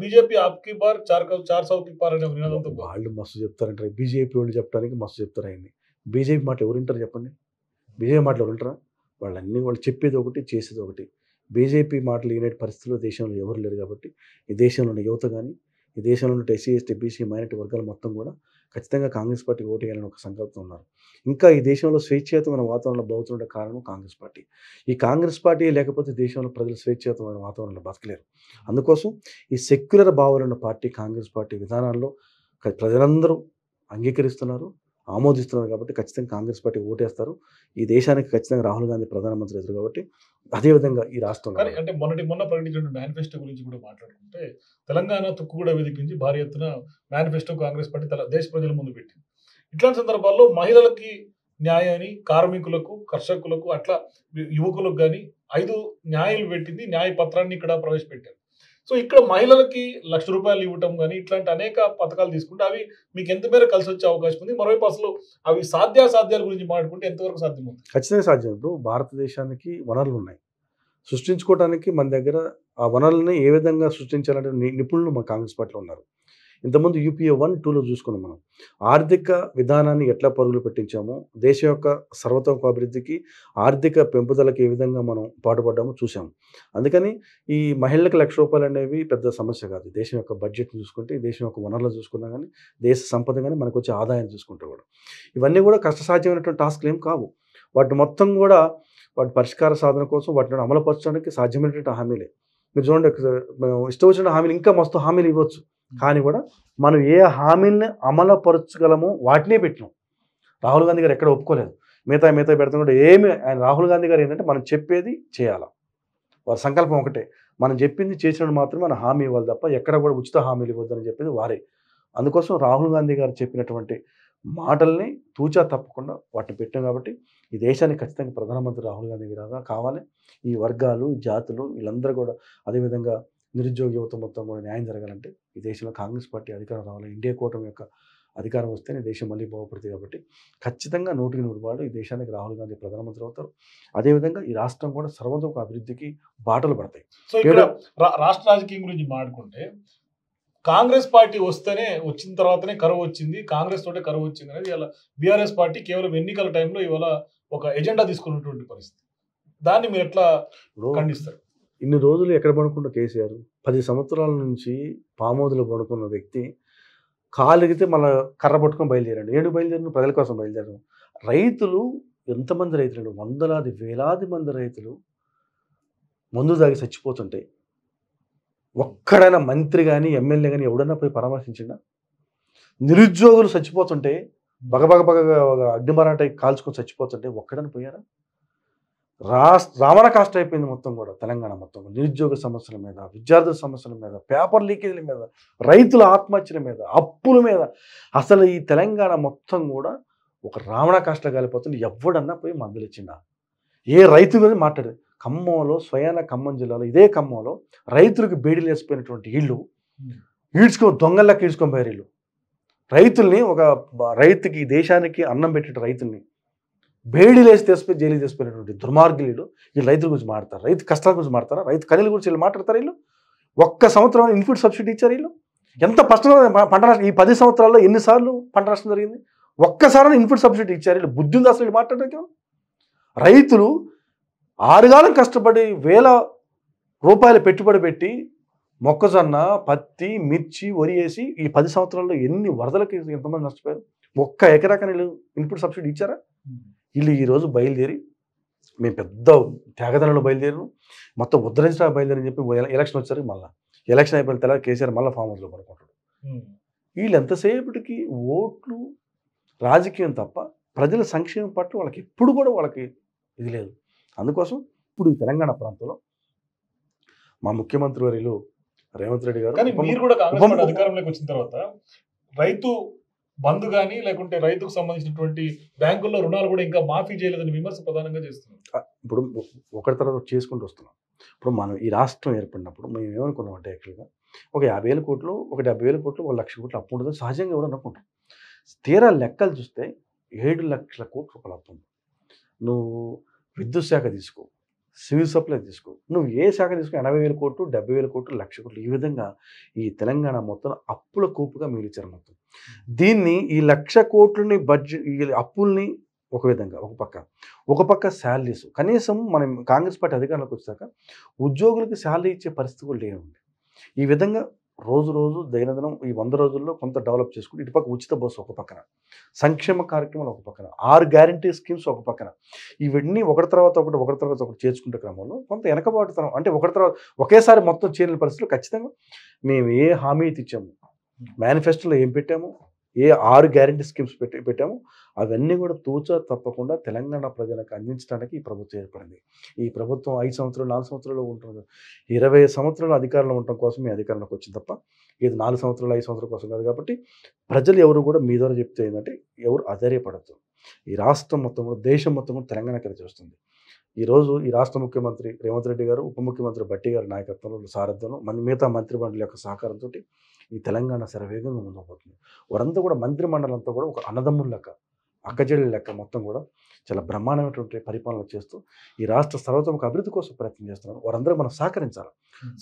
బీజేపీ ఆప్కి బార్ 400 की पार అనే నినాదంతో వాళ్ళు మస్తు చెప్తారంటారు. బీజేపీ వాళ్ళు చెప్పడానికి మస్తు చెప్తారు. ఆయన్ని బీజేపీ మాటలు ఎవరు వింటారు చెప్పండి? బీజేపీ మాటలు ఎవరు వింటారా? వాళ్ళు చెప్పేది ఒకటి, చేసేది ఒకటి. బీజేపీ మాటలు వినే పరిస్థితుల్లో దేశంలో ఎవరు లేరు. కాబట్టి ఈ దేశంలో ఉన్న యువత కానీ, ఈ దేశంలో ఉన్న ఎస్సీ ఎస్టీ బీసీ మైనారిటీ వర్గాలు మొత్తం కూడా ఖచ్చితంగా కాంగ్రెస్ పార్టీ ఓటు వేయాలని ఒక సంకల్పం ఉన్నారు. ఇంకా ఈ దేశంలో స్వేచ్ఛాయుతమైన వాతావరణంలో బతుకుతుండే కారణం కాంగ్రెస్ పార్టీ. ఈ కాంగ్రెస్ పార్టీ లేకపోతే దేశంలో ప్రజలు స్వేచ్ఛాయుతమైన వాతావరణంలో బతకలేరు. అందుకోసం ఈ సెక్యులర్ భావాలున్న పార్టీ కాంగ్రెస్ పార్టీ విధానాల్లో ప్రజలందరూ అంగీకరిస్తున్నారు, ఆమోదిస్తున్నారు. కాబట్టి ఖచ్చితంగా కాంగ్రెస్ పార్టీ ఓటేస్తారు. ఈ దేశానికి ఖచ్చితంగా రాహుల్ గాంధీ ప్రధానమంత్రి అవుతారు. కాబట్టి అదేవిధంగా ఈ రాష్ట్రంలో అంటే మొన్న ప్రకటించిన మేనిఫెస్టో గురించి కూడా మాట్లాడుకుంటే తెలంగాణ తుక్కుగూడ వేదిక నుంచి భారీ ఎత్తున మేనిఫెస్టో కాంగ్రెస్ పార్టీ దేశ ప్రజల ముందు పెట్టింది. ఇట్లాంటి సందర్భాల్లో మహిళలకి న్యాయాన్ని, కార్మికులకు, కర్షకులకు, అట్లా యువకులకు కానీ 5 న్యాయాలు పెట్టింది. న్యాయ పత్రాన్ని ఇక్కడ ప్రవేశపెట్టారు. సో ఇక్కడ మహిళలకి ₹1,00,000 ఇవ్వటం కానీ ఇట్లాంటి అనేక పథకాలు తీసుకుంటే అవి మీకు ఎంత మేర కలిసి వచ్చే అవకాశం ఉంది? మరోవైపు అసలు అవి సాధ్యాసాధ్యాల గురించి మాట్లాడుకుంటే ఎంతవరకు సాధ్యం ఉంది? ఖచ్చితంగా సాధ్యం. ఇప్పుడు భారతదేశానికి వనరులు ఉన్నాయి. సృష్టించుకోవడానికి మన దగ్గర ఆ వనరులని ఏ విధంగా సృష్టించాలంటే నిపుణులు మన కాంగ్రెస్ పార్టీలో ఉన్నారు. ఇంతకుముందు యూపీఏ 1, 2లో చూసుకున్నాం మనం. ఆర్థిక విధానాన్ని ఎట్లా పరుగులు పెట్టించామో, దేశం యొక్క సర్వతోముఖాభివృద్ధికి, ఆర్థిక పెంపుదలకి ఏ విధంగా మనం పాటుపడ్డామో చూసాము. అందుకని ఈ మహిళలకు ₹1,00,000 అనేవి పెద్ద సమస్య కాదు. దేశం యొక్క బడ్జెట్ని చూసుకుంటే, దేశం యొక్క వనరులు చూసుకున్నా కానీ, దేశ సంపద కానీ, మనకు వచ్చే ఆదాయాన్ని చూసుకుంటే కూడా ఇవన్నీ కూడా కష్టసాధ్యమైనటువంటి టాస్క్లు ఏం కావు. వాటి మొత్తం కూడా వాటి పరిష్కార సాధన కోసం వాటిని అమలుపరచడానికి సాధ్యమైనటువంటి హామీలే. మీరు చూడండి, ఇష్టం వచ్చిన హామీలు ఇంకా మస్తు హామీలు ఇవ్వచ్చు. కానీ కూడా మనం ఏ హామీల్ని అమలుపరచగలమో వాటినే పెట్టినాం. రాహుల్ గాంధీ గారు ఎక్కడ ఒప్పుకోలేదు. మిగతా పెడతాం కూడా ఆయన రాహుల్ గాంధీ గారు ఏంటంటే మనం చెప్పేది చేయాలా. వారి సంకల్పం ఒకటే, మనం చెప్పింది చేసినప్పుడు మాత్రమే మన హామీ ఇవ్వాలి తప్ప ఎక్కడ కూడా ఉచిత హామీలు ఇవ్వద్దని చెప్పేది వారే. అందుకోసం రాహుల్ గాంధీ గారు చెప్పినటువంటి మాటల్ని తూచా తప్పకుండా వాటిని పెట్టాం. కాబట్టి ఈ దేశానికి ఖచ్చితంగా ప్రధానమంత్రి రాహుల్ గాంధీ గారు కావాలి. ఈ వర్గాలు, జాతులు వీళ్ళందరూ కూడా, అదేవిధంగా నిరుద్యోగ యువత మొత్తం కూడా న్యాయం జరగాలంటే ఈ దేశంలో కాంగ్రెస్ పార్టీ అధికారం రావాలి. ఇండియా కూటమి యొక్క అధికారం వస్తేనే దేశం మళ్ళీ బాగుపడుతుంది. కాబట్టి ఖచ్చితంగా 100% ఈ దేశానికి రాహుల్ గాంధీ ప్రధానమంత్రి అవుతారు. అదేవిధంగా ఈ రాష్ట్రం కూడా సర్వతోముఖ అభివృద్ధికి బాటలు పడతాయి. సో ఇక్కడ రాష్ట్ర రాజకీయం గురించి మాట్లాడుకుంటే కాంగ్రెస్ పార్టీ వచ్చిన తర్వాతనే కరువు వచ్చింది, కాంగ్రెస్ తోటే కరువు వచ్చింది అనేది ఇలా బీఆర్ఎస్ పార్టీ కేవలం ఎన్నికల టైంలో ఇవాళ ఒక ఎజెండా తీసుకున్నటువంటి పరిస్థితి. దాన్ని మీరు ఎట్లా ఖండిస్తారు? ఇన్ని రోజులు ఎక్కడ పడుకున్న కేసీఆర్ 10 సంవత్సరాల నుంచి పామోదులు పడుకున్న వ్యక్తి కాలిగితే మన కర్ర పట్టుకొని బయలుదేరాడు. బయలుదేరిన ప్రజల కోసం బయలుదేరాడు. రైతులు ఎంతమంది రైతులు, వందలాది వేలాది మంది రైతులు మందు తాగి చచ్చిపోతుంటాయి. ఒక్కడైనా మంత్రి కానీ ఎమ్మెల్యే కానీ ఎవడన్నా పోయి పరామర్శించిండా? నిరుద్యోగులు చచ్చిపోతుంటే బగ అగ్నిమరాట కాల్చుకొని చచ్చిపోతుంటే ఒక్కడని పోయారా? రావణ కాస్ట్ అయిపోయింది మొత్తం కూడా. తెలంగాణ మొత్తం నిరుద్యోగ సమస్యల మీద, విద్యార్థుల సమస్యల మీద, పేపర్ లీకేజీల మీద, రైతుల ఆత్మహత్యల మీద, అప్పుల మీద, అసలు ఈ తెలంగాణ మొత్తం కూడా ఒక రావణ కాష్టగా కాలిపోతుంది. ఎవడన్నా పోయి మందులు ఇచ్చిందా? ఏ రైతు మీద మాట్లాడేది? ఖమ్మంలో, స్వయాన ఖమ్మం జిల్లాలో, ఇదే ఖమ్మంలో రైతులకు బేడీలు వేసిపోయినటువంటి ఇళ్ళు దొంగల్లాకి ఈడ్చుకొని పోయారు. వీళ్ళు రైతుల్ని, ఒక రైతుకి, దేశానికి అన్నం పెట్టే రైతుల్ని బేడీలు వేసి తెసిపోయి జైలు తెసిపోయినటువంటి దుర్మార్గులు వీళ్ళు రైతుల గురించి మాట్లాడతారు. రైతు కష్టాల గురించి మాట్లాడతారా? రైతు కన్నీళ్ళ గురించి వీళ్ళు మాట్లాడతారు. వీళ్ళు ఒక్క సంవత్సరం ఇన్పుట్ సబ్సిడీ ఇచ్చారు. వీళ్ళు ఎంత పంట నష్టం, ఈ 10 సంవత్సరాల్లో ఎన్నిసార్లు పంట నష్టం జరిగింది? ఒక్కసారి ఇన్పుట్ సబ్సిడీ ఇచ్చారు. వీళ్ళు బుద్ధి ఉంది అసలు? వీళ్ళు మాట్లాడడానికి రైతులు ఆరుగాలం కష్టపడి వేల రూపాయలు పెట్టుబడి పెట్టి మొక్కజొన్న, పత్తి, మిర్చి, వరి వేసి ఈ 10 సంవత్సరాల్లో ఎన్ని వరదలకి ఎంతమంది నష్టపోయారు? ఒక్క ఎకరాకని వీళ్ళు ఇన్పుట్ సబ్సిడీ ఇచ్చారా? వీళ్ళు ఈరోజు బయలుదేరి మేము పెద్ద త్యాగదనంలో బయలుదేరు, మొత్తం ఉద్ధరించడానికి బయలుదేరని చెప్పి ఎలక్షన్ వచ్చారు. మళ్ళీ ఎలక్షన్ అయిపోయిన తర్వాత కేసీఆర్ మళ్ళీ ఫామ్ హౌస్లో పడుకుంటాడు. వీళ్ళు ఎంతసేపటికి ఓట్లు, రాజకీయం తప్ప ప్రజల సంక్షేమం పట్ల వాళ్ళకి ఎప్పుడు కూడా వాళ్ళకి ఇది లేదు. అందుకోసం ఇప్పుడు ఈ తెలంగాణ ప్రాంతంలో మా ముఖ్యమంత్రి వర్యులు రేవంత్ రెడ్డి గారు, కానీ మీరు కూడా కాంగ్రెస్ పార్టీ అధికారంలోకి వచ్చిన తర్వాత రైతు బంధు కానీ లేకుంటే రైతుకు సంబంధించినటువంటి బ్యాంకుల్లో రుణాలు కూడా ఇంకా మాఫీ చేయలేదని విమర్శ ప్రధానంగా చేస్తున్నాం. ఇప్పుడు ఒకటి తర్వాత చేసుకుంటూ వస్తున్నాం. ఇప్పుడు మనం ఈ రాష్ట్రం ఏర్పడినప్పుడు మేము ఏమనుకున్నాం అంటే, యాక్చువల్గా ఒక 50,000 కోట్లు, ఒక 70,000 కోట్లు, 1,00,000 కోట్లు అప్పు ఉండదు సహజంగా ఎవరు అనుకుంటాం. తీరా లెక్కలు చూస్తే 7 లక్షల కోట్ల రూపాయలు అప్పు ఉంది. నువ్వు విద్యుత్ శాఖ తీసుకో, సివిల్ సప్లై తీసుకో, నువ్వు ఏ శాఖ తీసుకో, 80,000 కోట్లు, 70,000 కోట్లు, 1,00,000 కోట్లు, ఈ విధంగా ఈ తెలంగాణ మొత్తం అప్పుల కూపుగా మిగిలిచారు మొత్తం. దీన్ని ఈ 1,00,000 కోట్లని బడ్జెట్, ఈ అప్పుల్ని ఒక విధంగా ఒక పక్క శాలరీస్, కనీసం మనం కాంగ్రెస్ పార్టీ అధికారంలోకి వచ్చాక ఉద్యోగులకు శాలరీ ఇచ్చే పరిస్థితి కూడా లేదండి. ఈ విధంగా రోజు దైనందినం ఈ 100 రోజుల్లో కొంత డెవలప్ చేసుకుంటూ, ఇటుపక్క ఉచిత బస్సు ఒక పక్కన, సంక్షేమ కార్యక్రమాలు ఒక పక్కన, 6 గ్యారంటీ స్కీమ్స్ ఒక పక్కన, ఇవన్నీ ఒకటి తర్వాత ఒకటి చేర్చుకుంటే క్రమంలో కొంత వెనకబాటుతనం, అంటే ఒకటి తర్వాత ఒకేసారి మొత్తం చేరిన పరిస్థితులు ఖచ్చితంగా మేము ఏ హామీ అయితే ఇచ్చాము, మేనిఫెస్టోలో ఏం పెట్టాము, ఏ 6 గ్యారంటీ స్కీమ్స్ పెట్టాము, అవన్నీ కూడా తూచా తప్పకుండా తెలంగాణ ప్రజలకు అందించడానికి ఈ ప్రభుత్వం ఏర్పడింది. ఈ ప్రభుత్వం 5 సంవత్సరాలు 4 సంవత్సరాలు ఉంటుంది, 20 సంవత్సరాలు అధికారంలో ఉండటం కోసం మీ అధికారంలోకి వచ్చింది తప్ప ఇది 4 సంవత్సరాలు 5 సంవత్సరాల కోసం కాదు. కాబట్టి ప్రజలు ఎవరు కూడా మీ ద్వారా చెప్తే ఏంటంటే ఎవరు అధైర్యపడద్దు. ఈ రాష్ట్రం మొత్తం కూడా, దేశం మొత్తం కూడా తెలంగాణకి వస్తుంది. ఈరోజు ఈ రాష్ట్ర ముఖ్యమంత్రి రేవంత్ రెడ్డి గారు, ఉప ముఖ్యమంత్రి బట్టి గారి నాయకత్వంలో, సారథ్యంలో, మిగతా మంత్రిమండలి యొక్క సహకారంతో ఈ తెలంగాణ శరవేగంగా ముందుకు పోతుంది. వారంతా కూడా మంత్రిమండలి అంతా కూడా ఒక అన్నదమ్ముల లెక్క, అక్కచెల్లెల లెక్క మొత్తం కూడా చాలా బ్రహ్మాండమైనటువంటి పరిపాలన చేస్తూ ఈ రాష్ట్ర సర్వతోముఖ అభివృద్ధి కోసం ప్రయత్నం చేస్తున్నారు. వారందరూ మనం సహకరించాలి.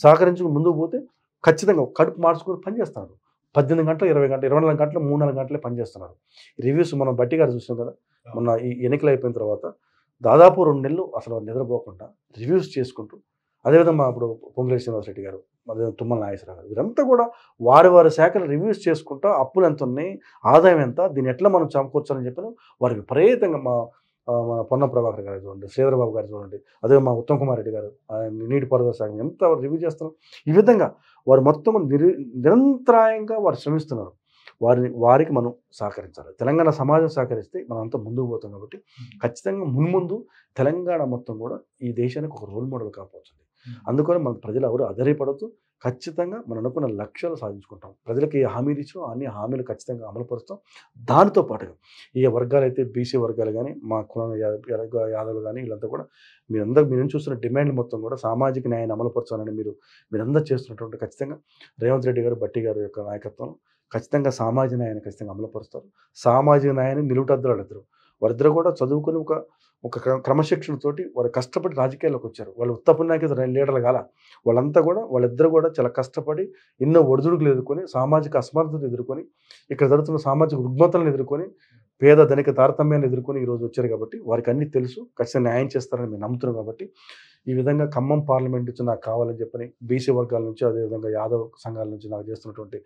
సహకరించుకుని ముందుకు పోతే ఖచ్చితంగా కడుపు మార్చుకొని పనిచేస్తున్నారు. 18 గంటలు, 20 గంటలు, 24 గంటలు, 3-4 గంటలే పనిచేస్తున్నారు. రివ్యూస్ మనం బట్టి గారు చూసాం కదా, మొన్న ఈ ఎన్నికలు అయిపోయిన తర్వాత దాదాపు 2 నెలలు అసలు నిద్రపోకుండా రివ్యూస్ చేసుకుంటూ, అదేవిధంగా ఇప్పుడు పొంగులేటి శ్రీనివాసరెడ్డి గారు, అదేవిధంగా తుమ్మల నాగేశ్వరరావు గారు, వీరంతా కూడా వారి శాఖలు రివ్యూస్ చేసుకుంటూ అప్పులు ఎంత ఉన్నాయి, ఆదాయం ఎంత, దీన్ని ఎట్లా మనం చంపుకోవచ్చని చెప్పిన వారి విపరీతంగా మన పొన్నం ప్రభాకర్ గారు చూడండి, శ్రీధరబాబు గారు చూడండి, అదే మా ఉత్తమ్ కుమార్ రెడ్డి గారు నీటిపారుదల శాఖ ఎంత రివ్యూ చేస్తున్నారు. ఈ విధంగా వారు మొత్తం నిరంతరాయంగా వారు శ్రమిస్తున్నారు. వారికి మనం సహకరించాలి. తెలంగాణ సమాజం సహకరిస్తే మనం అంతా ముందుకు పోతాం. కాబట్టి ఖచ్చితంగా మున్ముందు తెలంగాణ మొత్తం కూడా ఈ దేశానికి ఒక రోల్ మోడల్ కాకపోతుంది. అందుకని మన ప్రజలు ఎవరు అధైర్యపడద్దు. ఖచ్చితంగా మనం అనుకున్న లక్ష్యాలు సాధించుకుంటాం. ప్రజలకు ఏ హామీలు ఇచ్చినా అన్ని హామీలు ఖచ్చితంగా అమలుపరుస్తాం. దానితో పాటుగా ఏ వర్గాలు అయితే బీసీ వర్గాలు కానీ, మా కుల యాదవులు కానీ, వీళ్ళంతా కూడా మీరు చూస్తున్న డిమాండ్లు మొత్తం కూడా సామాజిక న్యాయాన్ని అమలుపరచాలని మీరందరూ చేస్తున్నటువంటి ఖచ్చితంగా రేవంత్ రెడ్డి గారు, బట్టి గారు యొక్క నాయకత్వం ఖచ్చితంగా సామాజిక న్యాయాన్ని ఖచ్చితంగా అమలుపరుస్తారు. సామాజిక న్యాయాన్ని నిలువుటద్దులు వారిద్దరు కూడా చదువుకొని ఒక క్రమశిక్షణతోటి వారు కష్టపడి రాజకీయాల్లోకి వచ్చారు. వాళ్ళు ఉత్తపుణ్యానికి లీడర్లు కాల, వాళ్ళిద్దరు కూడా చాలా కష్టపడి ఎన్నో ఒడిదుడుకులు ఎదుర్కొని, సామాజిక అసమర్థతను ఎదుర్కొని, ఇక్కడ జరుగుతున్న సామాజిక రుగ్మతలను ఎదుర్కొని, పేద ధనిక తారతమ్యాన్ని ఎదుర్కొని ఈరోజు వచ్చారు. కాబట్టి వారికి అన్నీ తెలుసు, ఖచ్చితంగా న్యాయం చేస్తారని మేము నమ్ముతున్నాం. కాబట్టి ఈ విధంగా ఖమ్మం పార్లమెంట్ నుంచి నాకు కావాలని చెప్పని బీసీ వర్గాల నుంచి, అదేవిధంగా యాదవ్ సంఘాల నుంచి నాకు చేస్తున్నటువంటి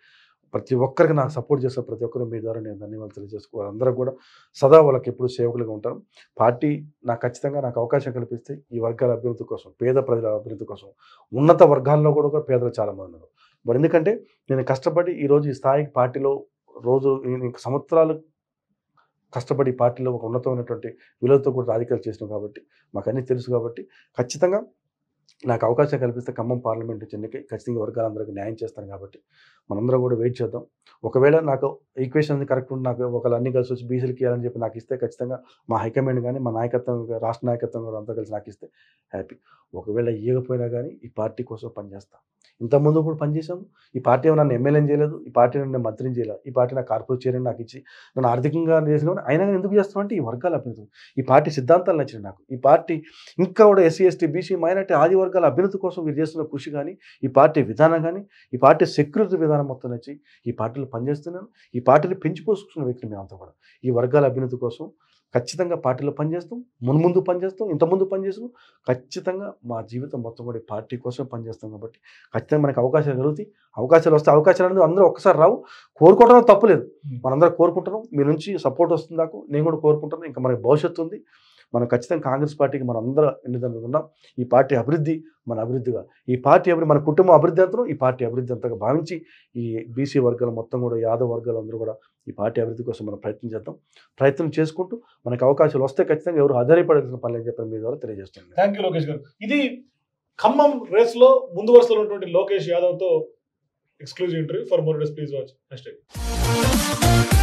ప్రతి ఒక్కరికి నాకు సపోర్ట్ చేసే ప్రతి ఒక్కరు మీ ద్వారా నేను ధన్యవాదాలు తెలియజేసుకోవాలి. అందరూ కూడా సదా వాళ్ళకి ఎప్పుడు సేవకులుగా ఉంటారు. పార్టీ నాకు ఖచ్చితంగా నాకు అవకాశం కల్పిస్తే ఈ వర్గాల అభివృద్ధి కోసం, పేద ప్రజల అభివృద్ధి కోసం, ఉన్నత వర్గాల్లో కూడా పేదలు చాలామంది ఉన్నారు. మరి ఎందుకంటే నేను కష్టపడి ఈరోజు ఈ స్థాయికి పార్టీలో రోజు సంవత్సరాలు కష్టపడి పార్టీలో ఒక ఉన్నతమైనటువంటి విలువతో కూడా రాజకీయాలు చేసినాం కాబట్టి మాకు అన్నీ తెలుసు కాబట్టి ఖచ్చితంగా నాకు అవకాశం కల్పిస్తే ఖమ్మం పార్లమెంట్ ఎన్నిక ఖచ్చితంగా వర్గాలందరికీ న్యాయం చేస్తాను కాబట్టి మనందరం కూడా వెయిట్ చేద్దాం. ఒకవేళ నాకు ఈక్వేషన్ కరెక్ట్ ఉండి నాకు ఒకవేళ అన్ని కలిసి వచ్చి బీసీలకి ఇవ్వాలని చెప్పి నాకు ఇస్తే ఖచ్చితంగా మా హైకమాండ్ కానీ మా నాయకత్వం రాష్ట్ర నాయకత్వం కూడా అంతా కలిసి నాకు ఇస్తే హ్యాపీ. ఒకవేళ ఇవ్వకపోయినా కానీ ఈ పార్టీ కోసం పనిచేస్తాం. ఇంతకుముందు కూడా పనిచేసాము. ఈ పార్టీ నన్ను ఎమ్మెల్యేని చేయలేదు, ఈ పార్టీ నన్ను మంత్రిని చేయలేదు, ఈ పార్టీ నాకు కార్పొరేట్ చైర్మన్ నాకు ఇచ్చి నన్ను ఆర్థికంగా చేసిన అయినా కానీ ఎందుకు చేస్తామంటే ఈ వర్గాల అభ్యున్నతి, ఈ పార్టీ సిద్ధాంతాలు నచ్చినాయి నాకు. ఈ పార్టీ ఇంకా కూడా ఎస్సీ ఎస్టీ బీసీ మైనార్టీ ఆది వర్గాల అభ్యున్నతి కోసం వీరు చేస్తున్న కృషి కానీ ఈ పార్టీ విధానం కానీ ఈ పార్టీ సెక్యూరిటీ విధానం మొత్తం నచ్చి ఈ పార్టీలో పనిచేస్తున్నాను. ఈ పార్టీని పెంచిపోసుకున్న వ్యక్తి మేమంతా కూడా ఈ వర్గాల అభ్యున్నతి కోసం ఖచ్చితంగా పార్టీలో పనిచేస్తాం. మున్ముందు పనిచేస్తాం, ఇంతకుముందు పనిచేస్తాం. ఖచ్చితంగా మా జీవితం మొత్తం కూడా ఈ పార్టీ కోసం పనిచేస్తాం కాబట్టి ఖచ్చితంగా మనకి అవకాశాలు కలుగుతాయి. అవకాశాలు వస్తే అవకాశాలు అనేది అందరూ ఒక్కసారి రావు. కోరుకోవడం తప్పులేదు, మనందరం కోరుకుంటున్నాం. మీ నుంచి సపోర్ట్ వస్తుంది నాకు, నేను కూడా కోరుకుంటున్నాను. ఇంకా మనకి భవిష్యత్తు ఉంది. మనం ఖచ్చితంగా కాంగ్రెస్ పార్టీకి మనం అందరూ ఎన్నిదన్నులు ఉన్నాం. ఈ పార్టీ అభివృద్ధి మన అభివృద్ధిగా, ఈ పార్టీ అభివృద్ధి మన కుటుంబం అభివృద్ధి అంతను ఈ పార్టీ అభివృద్ధి అంతగా భావించి ఈ బీసీ వర్గాలు మొత్తం కూడా యాదవ్ వర్గాలు అందరూ కూడా ఈ పార్టీ అభివృద్ధి కోసం మనం ప్రయత్నం చేద్దాం. ప్రయత్నం చేసుకుంటూ మనకు అవకాశాలు వస్తే ఖచ్చితంగా ఎవరు ఆధారపడాల్సిన పని అని చెప్పి మీ ద్వారా తెలియజేస్తున్నాను. థ్యాంక్ యూ లోకేష్ గారు. ఇది ఖమ్మం రేస్ లో ముందు వరుసలో ఉన్నటువంటి లోకేష్ యాదవ్ తో exclusive interview. For more days please watch #.